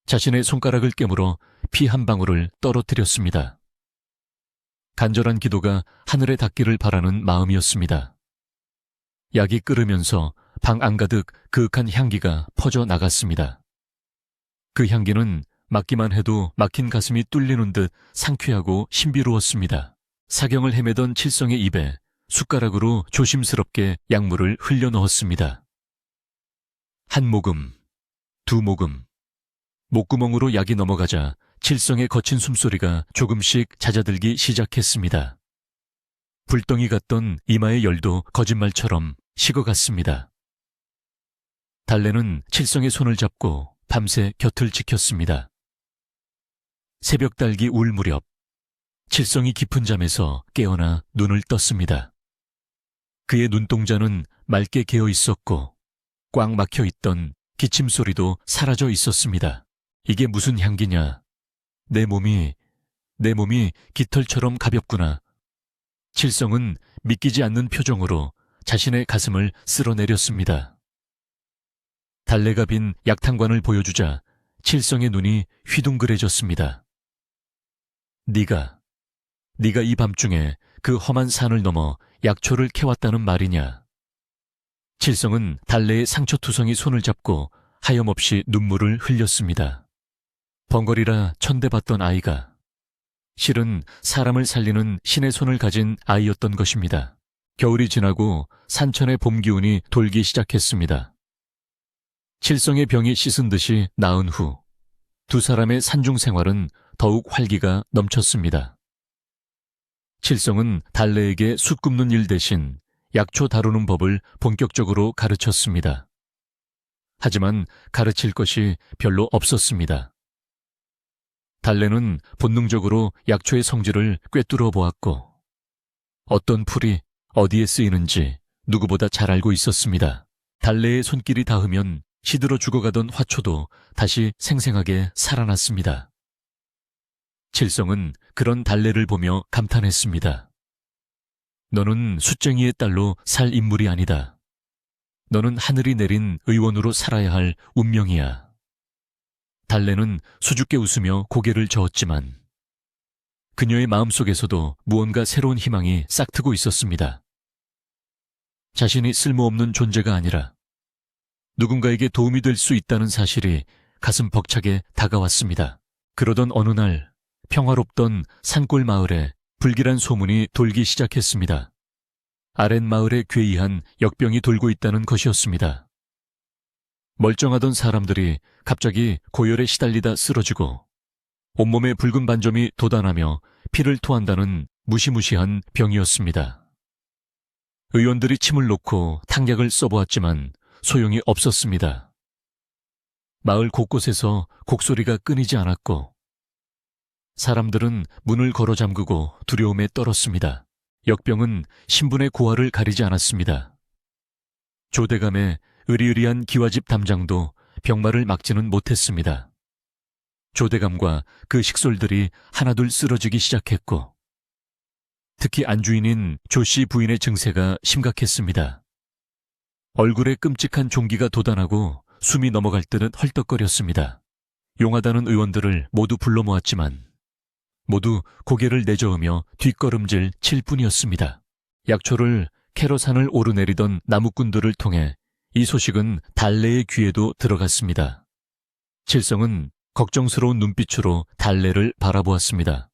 자신의 손가락을 깨물어 피 한 방울을 떨어뜨렸습니다. 간절한 기도가 하늘에 닿기를 바라는 마음이었습니다. 약이 끓으면서 방 안가득 그윽한 향기가 퍼져 나갔습니다. 그 향기는 맡기만 해도 막힌 가슴이 뚫리는 듯 상쾌하고 신비로웠습니다. 사경을 헤매던 칠성의 입에 숟가락으로 조심스럽게 약물을 흘려 넣었습니다. 한 모금, 두 모금, 목구멍으로 약이 넘어가자 칠성의 거친 숨소리가 조금씩 잦아들기 시작했습니다. 불덩이 같던 이마의 열도 거짓말처럼 식어갔습니다. 달래는 칠성의 손을 잡고 밤새 곁을 지켰습니다. 새벽 달기 울 무렵 칠성이 깊은 잠에서 깨어나 눈을 떴습니다. 그의 눈동자는 맑게 개어 있었고 꽉 막혀 있던 기침 소리도 사라져 있었습니다. 이게 무슨 향기냐? 내 몸이 깃털처럼 가볍구나. 칠성은 믿기지 않는 표정으로 자신의 가슴을 쓸어내렸습니다. 달래가 빈 약탕관을 보여주자 칠성의 눈이 휘둥그레졌습니다. 네가 이 밤중에 그 험한 산을 넘어 약초를 캐왔다는 말이냐? 칠성은 달래의 상처투성이 손을 잡고 하염없이 눈물을 흘렸습니다. 벙거리라 천대받던 아이가 실은 사람을 살리는 신의 손을 가진 아이였던 것입니다. 겨울이 지나고 산천의 봄 기운이 돌기 시작했습니다. 칠성의 병이 씻은 듯이 나은 후 두 사람의 산중 생활은 더욱 활기가 넘쳤습니다. 칠성은 달래에게 숯 굽는 일 대신 약초 다루는 법을 본격적으로 가르쳤습니다. 하지만 가르칠 것이 별로 없었습니다. 달래는 본능적으로 약초의 성질을 꿰뚫어 보았고 어떤 풀이 어디에 쓰이는지 누구보다 잘 알고 있었습니다. 달래의 손길이 닿으면 시들어 죽어가던 화초도 다시 생생하게 살아났습니다. 칠성은 그런 달래를 보며 감탄했습니다. 너는 숫쟁이의 딸로 살 인물이 아니다. 너는 하늘이 내린 의원으로 살아야 할 운명이야. 달래는 수줍게 웃으며 고개를 저었지만 그녀의 마음속에서도 무언가 새로운 희망이 싹트고 있었습니다. 자신이 쓸모없는 존재가 아니라 누군가에게 도움이 될 수 있다는 사실이 가슴 벅차게 다가왔습니다. 그러던 어느 날 평화롭던 산골 마을에 불길한 소문이 돌기 시작했습니다. 아랫마을에 괴이한 역병이 돌고 있다는 것이었습니다. 멀쩡하던 사람들이 갑자기 고열에 시달리다 쓰러지고 온몸에 붉은 반점이 돋아나며 피를 토한다는 무시무시한 병이었습니다. 의원들이 침을 놓고 탕약을 써보았지만 소용이 없었습니다. 마을 곳곳에서 곡소리가 끊이지 않았고 사람들은 문을 걸어 잠그고 두려움에 떨었습니다. 역병은 신분의 고하를 가리지 않았습니다. 조대감의 으리으리한 기와집 담장도 병마를 막지는 못했습니다. 조대감과 그 식솔들이 하나둘 쓰러지기 시작했고 특히 안주인인 조씨 부인의 증세가 심각했습니다. 얼굴에 끔찍한 종기가 돋아나고 숨이 넘어갈 듯은 헐떡거렸습니다. 용하다는 의원들을 모두 불러 모았지만 모두 고개를 내저으며 뒷걸음질 칠 뿐이었습니다. 약초를 캐러 산을 오르내리던 나무꾼들을 통해 이 소식은 달래의 귀에도 들어갔습니다. 칠성은 걱정스러운 눈빛으로 달래를 바라보았습니다.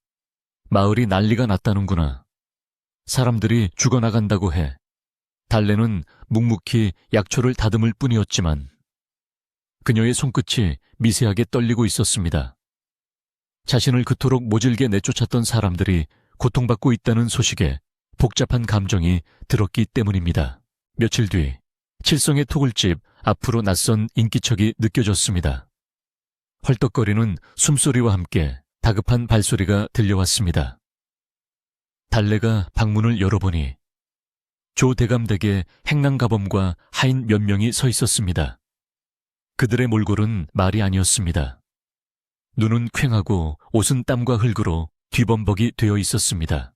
마을이 난리가 났다는구나. 사람들이 죽어나간다고 해. 달래는 묵묵히 약초를 다듬을 뿐이었지만 그녀의 손끝이 미세하게 떨리고 있었습니다. 자신을 그토록 모질게 내쫓았던 사람들이 고통받고 있다는 소식에 복잡한 감정이 들었기 때문입니다. 며칠 뒤 칠성의 토굴집 앞으로 낯선 인기척이 느껴졌습니다. 헐떡거리는 숨소리와 함께 다급한 발소리가 들려왔습니다. 달래가 방문을 열어보니 조 대감댁에 행랑가범과 하인 몇 명이 서 있었습니다. 그들의 몰골은 말이 아니었습니다. 눈은 퀭하고 옷은 땀과 흙으로 뒤범벅이 되어 있었습니다.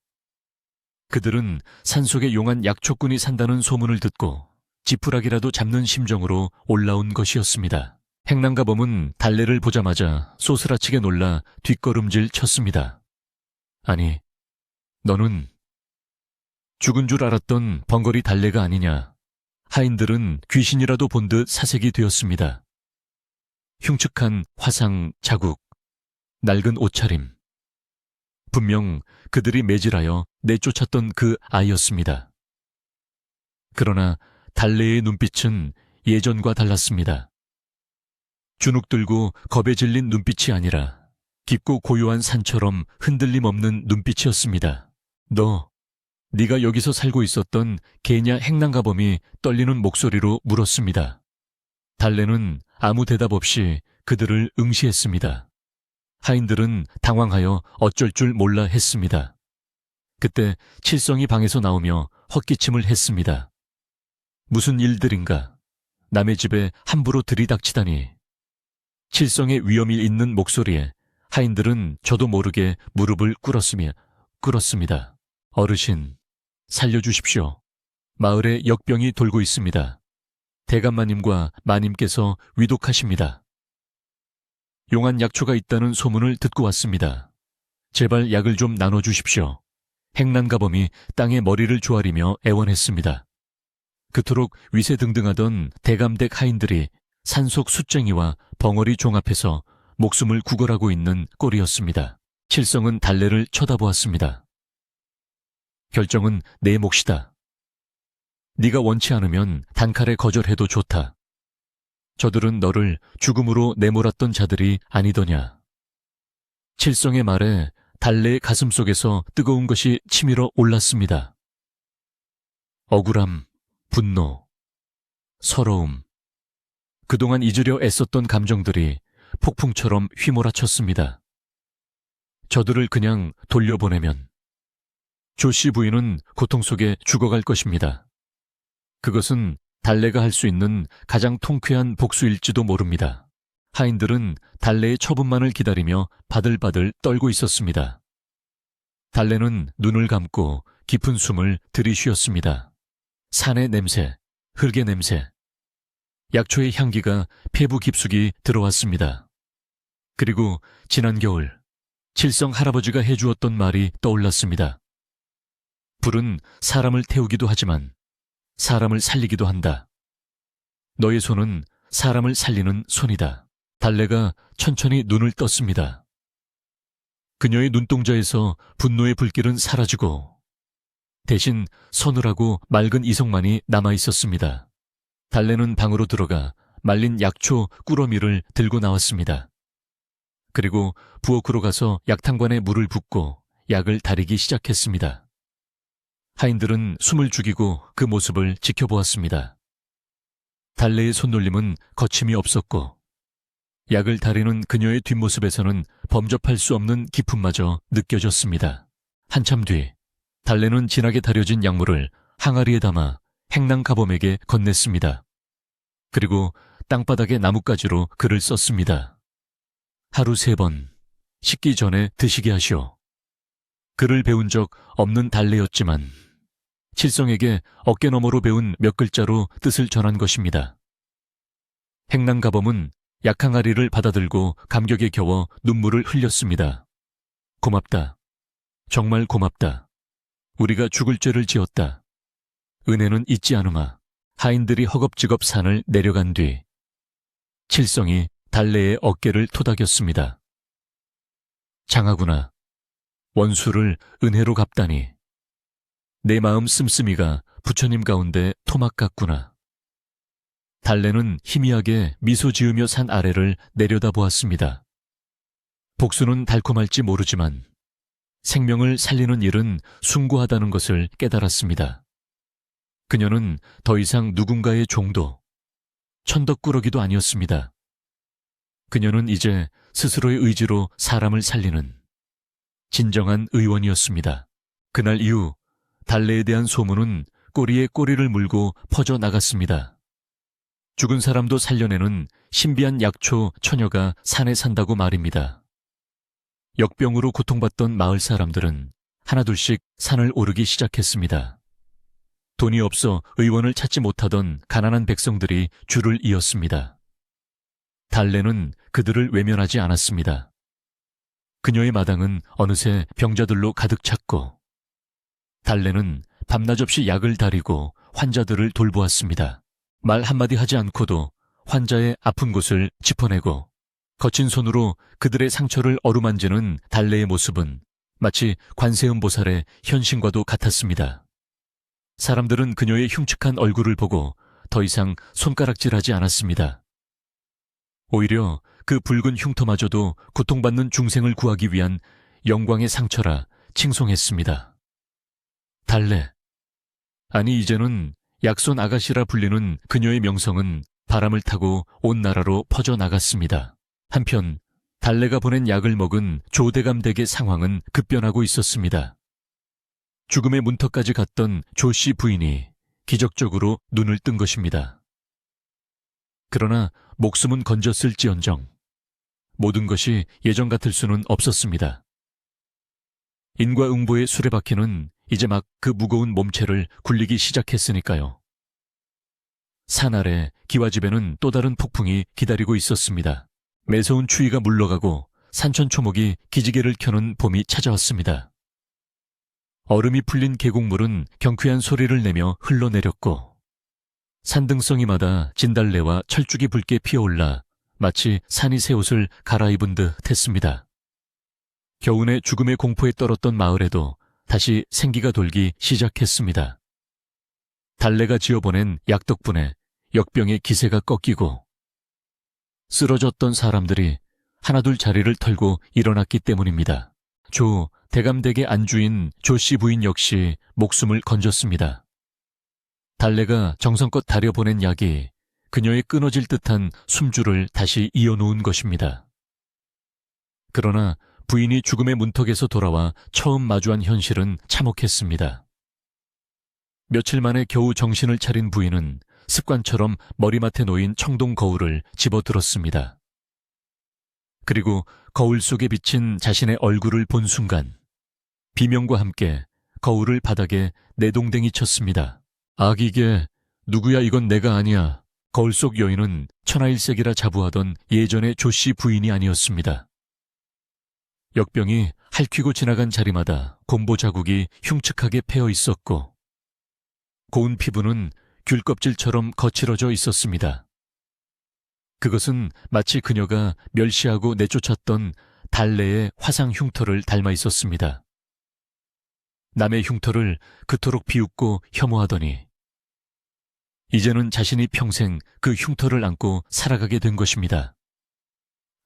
그들은 산속에 용한 약초꾼이 산다는 소문을 듣고 지푸라기라도 잡는 심정으로 올라온 것이었습니다. 행랑가범은 달래를 보자마자 소스라치게 놀라 뒷걸음질 쳤습니다. 아니, 너는 죽은 줄 알았던 벙거리 달래가 아니냐. 하인들은 귀신이라도 본 듯 사색이 되었습니다. 흉측한 화상 자국, 낡은 옷차림. 분명 그들이 매질하여 내쫓았던 그 아이였습니다. 그러나 달래의 눈빛은 예전과 달랐습니다. 주눅들고 겁에 질린 눈빛이 아니라 깊고 고요한 산처럼 흔들림 없는 눈빛이었습니다. 네가 여기서 살고 있었던 개냐 행랑가범이 떨리는 목소리로 물었습니다. 달래는 아무 대답 없이 그들을 응시했습니다. 하인들은 당황하여 어쩔 줄 몰라 했습니다. 그때 칠성이 방에서 나오며 헛기침을 했습니다. 무슨 일들인가? 남의 집에 함부로 들이닥치다니. 칠성의 위험이 있는 목소리에 하인들은 저도 모르게 무릎을 꿇었습니다. 어르신, 살려주십시오. 마을에 역병이 돌고 있습니다. 대감마님과 마님께서 위독하십니다. 용한 약초가 있다는 소문을 듣고 왔습니다. 제발 약을 좀 나눠주십시오. 행랑가범이 땅에 머리를 조아리며 애원했습니다. 그토록 위세등등하던 대감댁 하인들이 산속 숫쟁이와 벙어리 종 앞에서 목숨을 구걸하고 있는 꼴이었습니다. 칠성은 달래를 쳐다보았습니다. 결정은 내 몫이다. 네가 원치 않으면 단칼에 거절해도 좋다. 저들은 너를 죽음으로 내몰았던 자들이 아니더냐. 칠성의 말에 달래의 가슴 속에서 뜨거운 것이 치밀어 올랐습니다. 억울함, 분노, 서러움. 그동안 잊으려 애썼던 감정들이 폭풍처럼 휘몰아쳤습니다. 저들을 그냥 돌려보내면 조씨 부인은 고통 속에 죽어갈 것입니다. 그것은 달래가 할 수 있는 가장 통쾌한 복수일지도 모릅니다. 하인들은 달래의 처분만을 기다리며 바들바들 떨고 있었습니다. 달래는 눈을 감고 깊은 숨을 들이쉬었습니다. 산의 냄새, 흙의 냄새, 약초의 향기가 폐부 깊숙이 들어왔습니다. 그리고 지난 겨울 칠성 할아버지가 해주었던 말이 떠올랐습니다. 불은 사람을 태우기도 하지만 사람을 살리기도 한다. 너의 손은 사람을 살리는 손이다. 달래가 천천히 눈을 떴습니다. 그녀의 눈동자에서 분노의 불길은 사라지고 대신 서늘하고 맑은 이성만이 남아있었습니다. 달래는 방으로 들어가 말린 약초 꾸러미를 들고 나왔습니다. 그리고 부엌으로 가서 약탕관에 물을 붓고 약을 다리기 시작했습니다. 하인들은 숨을 죽이고 그 모습을 지켜보았습니다. 달래의 손놀림은 거침이 없었고 약을 다리는 그녀의 뒷모습에서는 범접할 수 없는 기품마저 느껴졌습니다. 한참 뒤 달래는 진하게 다려진 약물을 항아리에 담아 행랑가범에게 건넸습니다. 그리고 땅바닥에 나뭇가지로 글을 썼습니다. 하루 3번, 식기 전에 드시게 하시오. 글을 배운 적 없는 달래였지만 칠성에게 어깨너머로 배운 몇 글자로 뜻을 전한 것입니다. 행랑가범은 약항아리를 받아들고 감격에 겨워 눈물을 흘렸습니다. 고맙다. 정말 고맙다. 우리가 죽을 죄를 지었다. 은혜는 잊지 않으마. 하인들이 허겁지겁 산을 내려간 뒤 칠성이 달래의 어깨를 토닥였습니다. 장하구나. 원수를 은혜로 갚다니. 내 마음 씀씀이가 부처님 가운데 토막 같구나. 달래는 희미하게 미소 지으며 산 아래를 내려다보았습니다. 복수는 달콤할지 모르지만 생명을 살리는 일은 숭고하다는 것을 깨달았습니다. 그녀는 더 이상 누군가의 종도, 천덕꾸러기도 아니었습니다. 그녀는 이제 스스로의 의지로 사람을 살리는 진정한 의원이었습니다. 그날 이후 달래에 대한 소문은 꼬리에 꼬리를 물고 퍼져나갔습니다. 죽은 사람도 살려내는 신비한 약초 처녀가 산에 산다고 말입니다. 역병으로 고통받던 마을 사람들은 하나둘씩 산을 오르기 시작했습니다. 돈이 없어 의원을 찾지 못하던 가난한 백성들이 줄을 이었습니다. 달래는 그들을 외면하지 않았습니다. 그녀의 마당은 어느새 병자들로 가득 찼고, 달래는 밤낮 없이 약을 다리고 환자들을 돌보았습니다. 말 한마디 하지 않고도 환자의 아픈 곳을 짚어내고 거친 손으로 그들의 상처를 어루만지는 달래의 모습은 마치 관세음 보살의 현신과도 같았습니다. 사람들은 그녀의 흉측한 얼굴을 보고 더 이상 손가락질하지 않았습니다. 오히려 그 붉은 흉터마저도 고통받는 중생을 구하기 위한 영광의 상처라 칭송했습니다. 달래. 아니, 이제는 약손 아가씨라 불리는 그녀의 명성은 바람을 타고 온 나라로 퍼져나갔습니다. 한편 달래가 보낸 약을 먹은 조대감 댁의 상황은 급변하고 있었습니다. 죽음의 문턱까지 갔던 조씨 부인이 기적적으로 눈을 뜬 것입니다. 그러나 목숨은 건졌을지언정 모든 것이 예전 같을 수는 없었습니다. 인과응보의 수레바퀴는 이제 막 그 무거운 몸체를 굴리기 시작했으니까요. 산 아래 기와집에는 또 다른 폭풍이 기다리고 있었습니다. 매서운 추위가 물러가고 산천초목이 기지개를 켜는 봄이 찾아왔습니다. 얼음이 풀린 계곡물은 경쾌한 소리를 내며 흘러내렸고, 산등성이마다 진달래와 철쭉이 붉게 피어올라 마치 산이 새 옷을 갈아입은 듯 했습니다. 겨우내 죽음의 공포에 떨었던 마을에도 다시 생기가 돌기 시작했습니다. 달래가 지어보낸 약 덕분에 역병의 기세가 꺾이고 쓰러졌던 사람들이 하나둘 자리를 털고 일어났기 때문입니다. 조 대감댁의 안주인 조씨 부인 역시 목숨을 건졌습니다. 달래가 정성껏 다려보낸 약이 그녀의 끊어질 듯한 숨줄을 다시 이어놓은 것입니다. 그러나 부인이 죽음의 문턱에서 돌아와 처음 마주한 현실은 참혹했습니다. 며칠 만에 겨우 정신을 차린 부인은 습관처럼 머리맡에 놓인 청동 거울을 집어들었습니다. 그리고 거울 속에 비친 자신의 얼굴을 본 순간 비명과 함께 거울을 바닥에 내동댕이 쳤습니다. 이게 누구야, 이건 내가 아니야. 거울 속 여인은 천하일색이라 자부하던 예전의 조씨 부인이 아니었습니다. 역병이 핥히고 지나간 자리마다 곰보 자국이 흉측하게 패어 있었고 고운 피부는 귤껍질처럼 거칠어져 있었습니다. 그것은 마치 그녀가 멸시하고 내쫓았던 달래의 화상 흉터를 닮아 있었습니다. 남의 흉터를 그토록 비웃고 혐오하더니 이제는 자신이 평생 그 흉터를 안고 살아가게 된 것입니다.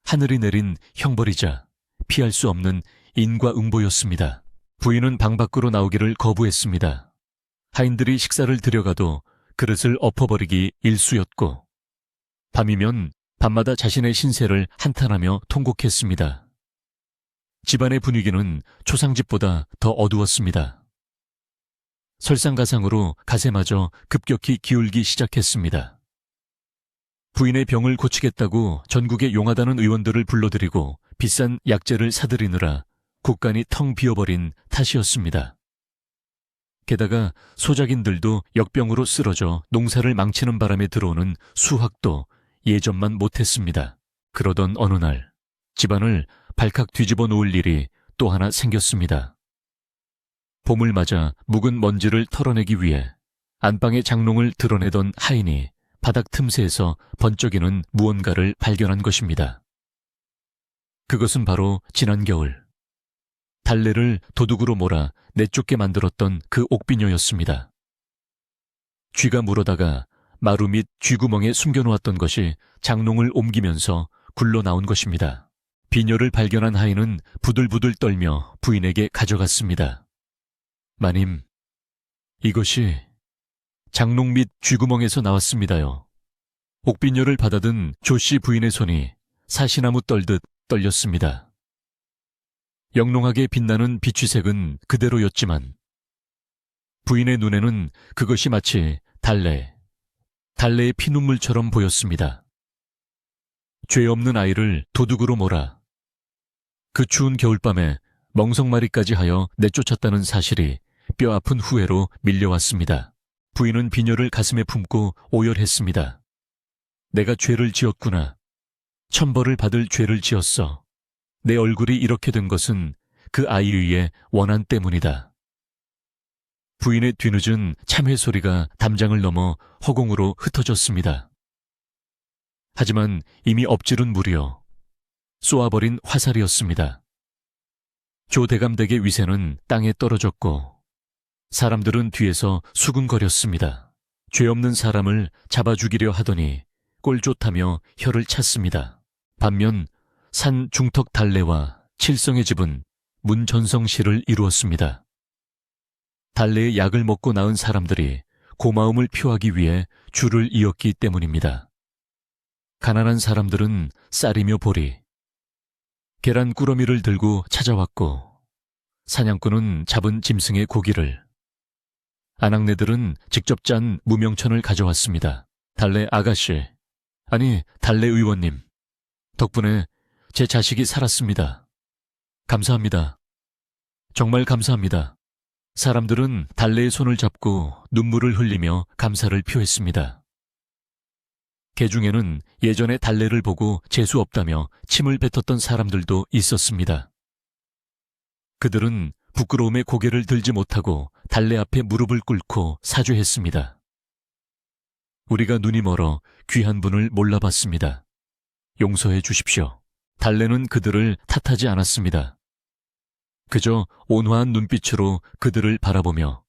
하늘이 내린 형벌이자 피할 수 없는 인과응보였습니다. 부인은 방 밖으로 나오기를 거부했습니다. 하인들이 식사를 들여가도 그릇을 엎어버리기 일쑤였고 밤이면 밤마다 자신의 신세를 한탄하며 통곡했습니다. 집안의 분위기는 초상집보다 더 어두웠습니다. 설상가상으로 가세마저 급격히 기울기 시작했습니다. 부인의 병을 고치겠다고 전국의 용하다는 의원들을 불러들이고 비싼 약재를 사들이느라 국간이 텅 비어버린 탓이었습니다. 게다가 소작인들도 역병으로 쓰러져 농사를 망치는 바람에 들어오는 수확도 예전만 못했습니다. 그러던 어느 날 집안을 발칵 뒤집어 놓을 일이 또 하나 생겼습니다. 봄을 맞아 묵은 먼지를 털어내기 위해 안방의 장롱을 드러내던 하인이 바닥 틈새에서 번쩍이는 무언가를 발견한 것입니다. 그것은 바로 지난 겨울 달래를 도둑으로 몰아 내쫓게 만들었던 그 옥비녀였습니다. 쥐가 물어다가 마루 밑 쥐구멍에 숨겨놓았던 것이 장롱을 옮기면서 굴러나온 것입니다. 비녀를 발견한 하인은 부들부들 떨며 부인에게 가져갔습니다. 마님, 이것이 장롱 밑 쥐구멍에서 나왔습니다요. 옥비녀를 받아든 조씨 부인의 손이 사시나무 떨듯 떨렸습니다. 영롱하게 빛나는 비취색은 그대로였지만 부인의 눈에는 그것이 마치 달래의 피눈물처럼 보였습니다. 죄 없는 아이를 도둑으로 몰아 그 추운 겨울밤에 멍석마리까지 하여 내쫓았다는 사실이 뼈아픈 후회로 밀려왔습니다. 부인은 비녀를 가슴에 품고 오열했습니다. 내가 죄를 지었구나. 천벌을 받을 죄를 지었어. 내 얼굴이 이렇게 된 것은 그 아이의 원한 때문이다. 부인의 뒤늦은 참회 소리가 담장을 넘어 허공으로 흩어졌습니다. 하지만 이미 엎질은 물이요. 쏘아버린 화살이었습니다. 조 대감댁의 위세는 땅에 떨어졌고 사람들은 뒤에서 수군거렸습니다. 죄 없는 사람을 잡아 죽이려 하더니 꼴좋다며 혀를 찼습니다. 반면 산 중턱 달래와 칠성의 집은 문전성시를 이루었습니다. 달래의 약을 먹고 나은 사람들이 고마움을 표하기 위해 줄을 이었기 때문입니다. 가난한 사람들은 쌀이며 보리, 계란 꾸러미를 들고 찾아왔고 사냥꾼은 잡은 짐승의 고기를, 아낙네들은 직접 짠 무명천을 가져왔습니다. 달래 아가씨, 아니 달래 의원님, 덕분에 제 자식이 살았습니다. 감사합니다. 정말 감사합니다. 사람들은 달래의 손을 잡고 눈물을 흘리며 감사를 표했습니다. 개 중에는 예전에 달래를 보고 재수 없다며 침을 뱉었던 사람들도 있었습니다. 그들은 부끄러움에 고개를 들지 못하고 달래 앞에 무릎을 꿇고 사죄했습니다. 우리가 눈이 멀어 귀한 분을 몰라봤습니다. 용서해 주십시오. 달래는 그들을 탓하지 않았습니다. 그저 온화한 눈빛으로 그들을 바라보며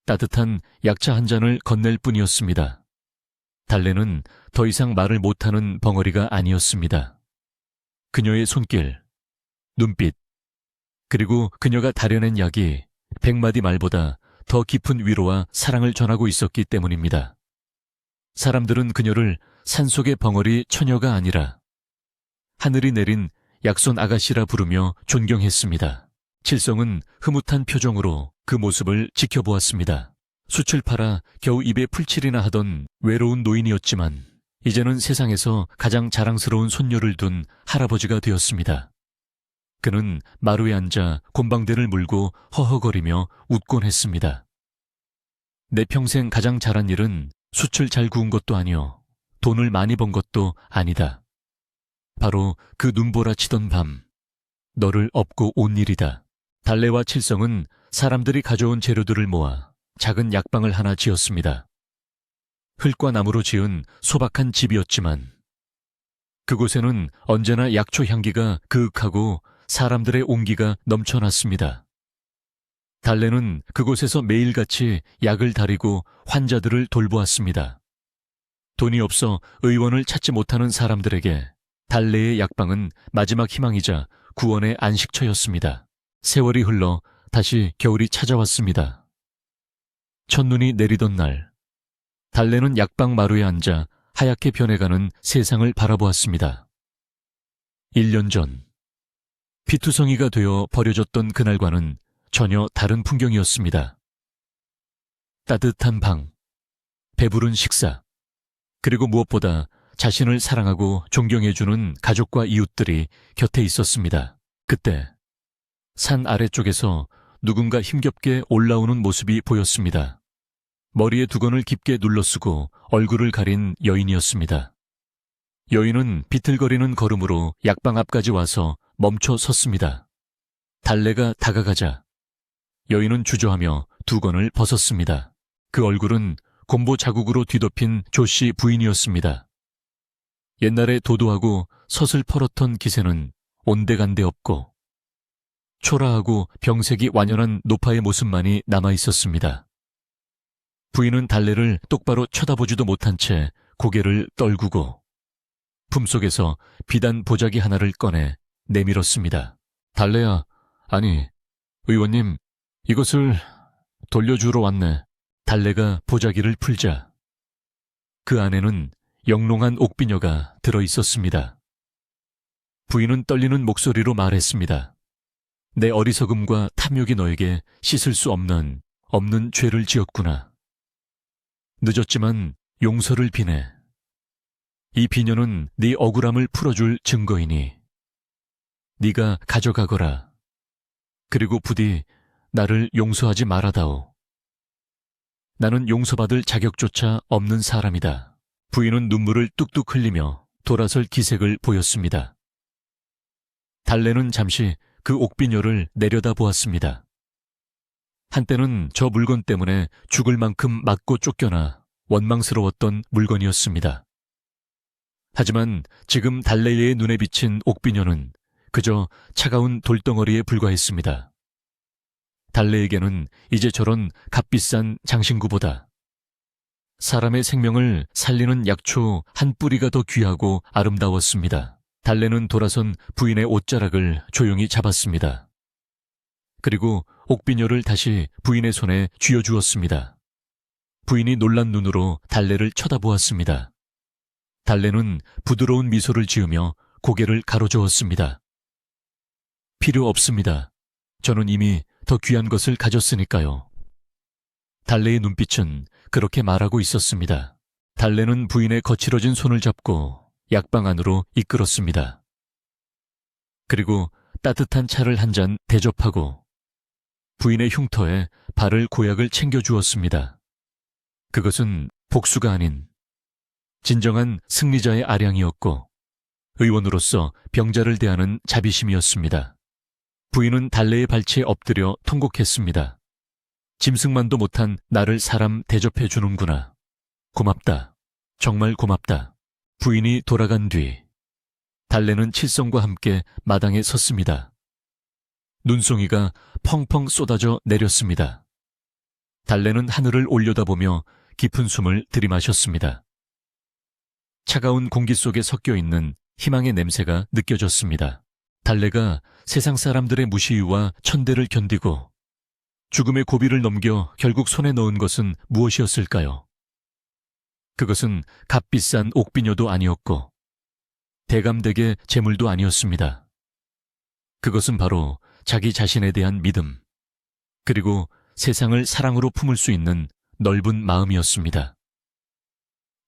따뜻한 약차 한 잔을 건넬 뿐이었습니다. 달래는 더 이상 말을 못하는 벙어리가 아니었습니다. 그녀의 손길, 눈빛, 그리고 그녀가 다려낸 약이 100마디 말보다 더 깊은 위로와 사랑을 전하고 있었기 때문입니다. 사람들은 그녀를 산속의 벙어리 처녀가 아니라 하늘이 내린 약손 아가씨라 부르며 존경했습니다. 칠성은 흐뭇한 표정으로 그 모습을 지켜보았습니다. 숯을 팔아 겨우 입에 풀칠이나 하던 외로운 노인이었지만 이제는 세상에서 가장 자랑스러운 손녀를 둔 할아버지가 되었습니다. 그는 마루에 앉아 곰방대를 물고 허허거리며 웃곤 했습니다. 내 평생 가장 잘한 일은 숯을 잘 구운 것도 아니오, 돈을 많이 번 것도 아니다. 바로 그 눈보라치던 밤, 너를 업고 온 일이다. 달래와 칠성은 사람들이 가져온 재료들을 모아 작은 약방을 하나 지었습니다. 흙과 나무로 지은 소박한 집이었지만 그곳에는 언제나 약초 향기가 그윽하고 사람들의 온기가 넘쳐났습니다. 달래는 그곳에서 매일같이 약을 다리고 환자들을 돌보았습니다. 돈이 없어 의원을 찾지 못하는 사람들에게 달래의 약방은 마지막 희망이자 구원의 안식처였습니다. 세월이 흘러 다시 겨울이 찾아왔습니다. 첫눈이 내리던 날, 달래는 약방 마루에 앉아 하얗게 변해가는 세상을 바라보았습니다. 1년 전, 피투성이가 되어 버려졌던 그날과는 전혀 다른 풍경이었습니다. 따뜻한 방, 배부른 식사, 그리고 무엇보다 자신을 사랑하고 존경해주는 가족과 이웃들이 곁에 있었습니다. 그때 산 아래쪽에서 누군가 힘겹게 올라오는 모습이 보였습니다. 머리에 두건을 깊게 눌러쓰고 얼굴을 가린 여인이었습니다. 여인은 비틀거리는 걸음으로 약방 앞까지 와서 멈춰 섰습니다. 달래가 다가가자 여인은 주저하며 두건을 벗었습니다. 그 얼굴은 곰보 자국으로 뒤덮인 조씨 부인이었습니다. 옛날에 도도하고 서슬 펄었던 기세는 온데간데 없고 초라하고 병색이 완연한 노파의 모습만이 남아있었습니다. 부인은 달래를 똑바로 쳐다보지도 못한 채 고개를 떨구고 품속에서 비단 보자기 하나를 꺼내 내밀었습니다. 달래야, 아니, 의원님, 이것을 돌려주러 왔네. 달래가 보자기를 풀자 그 안에는 영롱한 옥비녀가 들어있었습니다. 부인은 떨리는 목소리로 말했습니다. 내 어리석음과 탐욕이 너에게 씻을 수 없는 죄를 지었구나. 늦었지만 용서를 비네. 이 비녀는 네 억울함을 풀어줄 증거이니 네가 가져가거라. 그리고 부디 나를 용서하지 말아다오. 나는 용서받을 자격조차 없는 사람이다. 부인은 눈물을 뚝뚝 흘리며 돌아설 기색을 보였습니다. 달래는 잠시 그 옥비녀를 내려다보았습니다. 한때는 저 물건 때문에 죽을 만큼 맞고 쫓겨나 원망스러웠던 물건이었습니다. 하지만 지금 달래의 눈에 비친 옥비녀는 그저 차가운 돌덩어리에 불과했습니다. 달래에게는 이제 저런 값비싼 장신구보다 사람의 생명을 살리는 약초 한 뿌리가 더 귀하고 아름다웠습니다. 달래는 돌아선 부인의 옷자락을 조용히 잡았습니다. 그리고 옥비녀를 다시 부인의 손에 쥐어주었습니다. 부인이 놀란 눈으로 달래를 쳐다보았습니다. 달래는 부드러운 미소를 지으며 고개를 가로저었습니다. 필요 없습니다. 저는 이미 더 귀한 것을 가졌으니까요. 달래의 눈빛은 그렇게 말하고 있었습니다. 달래는 부인의 거칠어진 손을 잡고 약방 안으로 이끌었습니다. 그리고 따뜻한 차를 한 잔 대접하고 부인의 흉터에 바를 고약을 챙겨주었습니다. 그것은 복수가 아닌 진정한 승리자의 아량이었고 의원으로서 병자를 대하는 자비심이었습니다. 부인은 달래의 발치에 엎드려 통곡했습니다. 짐승만도 못한 나를 사람 대접해 주는구나. 고맙다. 정말 고맙다. 부인이 돌아간 뒤 달래는 칠성과 함께 마당에 섰습니다. 눈송이가 펑펑 쏟아져 내렸습니다. 달래는 하늘을 올려다보며 깊은 숨을 들이마셨습니다. 차가운 공기 속에 섞여 있는 희망의 냄새가 느껴졌습니다. 달래가 세상 사람들의 무시와 천대를 견디고 죽음의 고비를 넘겨 결국 손에 넣은 것은 무엇이었을까요? 그것은 값비싼 옥비녀도 아니었고 대감되게 재물도 아니었습니다. 그것은 바로 자기 자신에 대한 믿음, 그리고 세상을 사랑으로 품을 수 있는 넓은 마음이었습니다.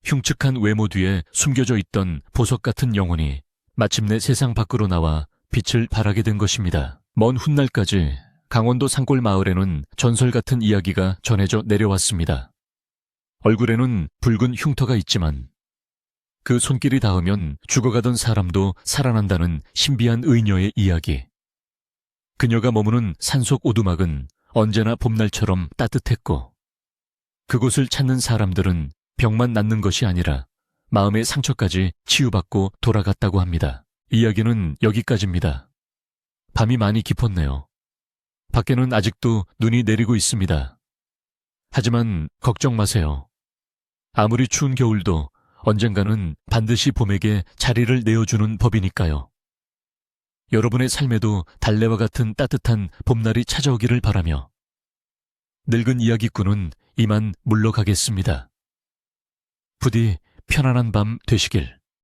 흉측한 외모 뒤에 숨겨져 있던 보석 같은 영혼이 마침내 세상 밖으로 나와 빛을 발하게 된 것입니다. 먼 훗날까지 강원도 산골 마을에는 전설 같은 이야기가 전해져 내려왔습니다. 얼굴에는 붉은 흉터가 있지만 그 손길이 닿으면 죽어가던 사람도 살아난다는 신비한 의녀의 이야기. 그녀가 머무는 산속 오두막은 언제나 봄날처럼 따뜻했고 그곳을 찾는 사람들은 병만 낫는 것이 아니라 마음의 상처까지 치유받고 돌아갔다고 합니다. 이야기는 여기까지입니다. 밤이 많이 깊었네요. 밖에는 아직도 눈이 내리고 있습니다. 하지만 걱정 마세요. 아무리 추운 겨울도 언젠가는 반드시 봄에게 자리를 내어주는 법이니까요. 여러분의 삶에도 달래와 같은 따뜻한 봄날이 찾아오기를 바라며 늙은 이야기꾼은 이만 물러가겠습니다. 부디 편안한 밤 되시길.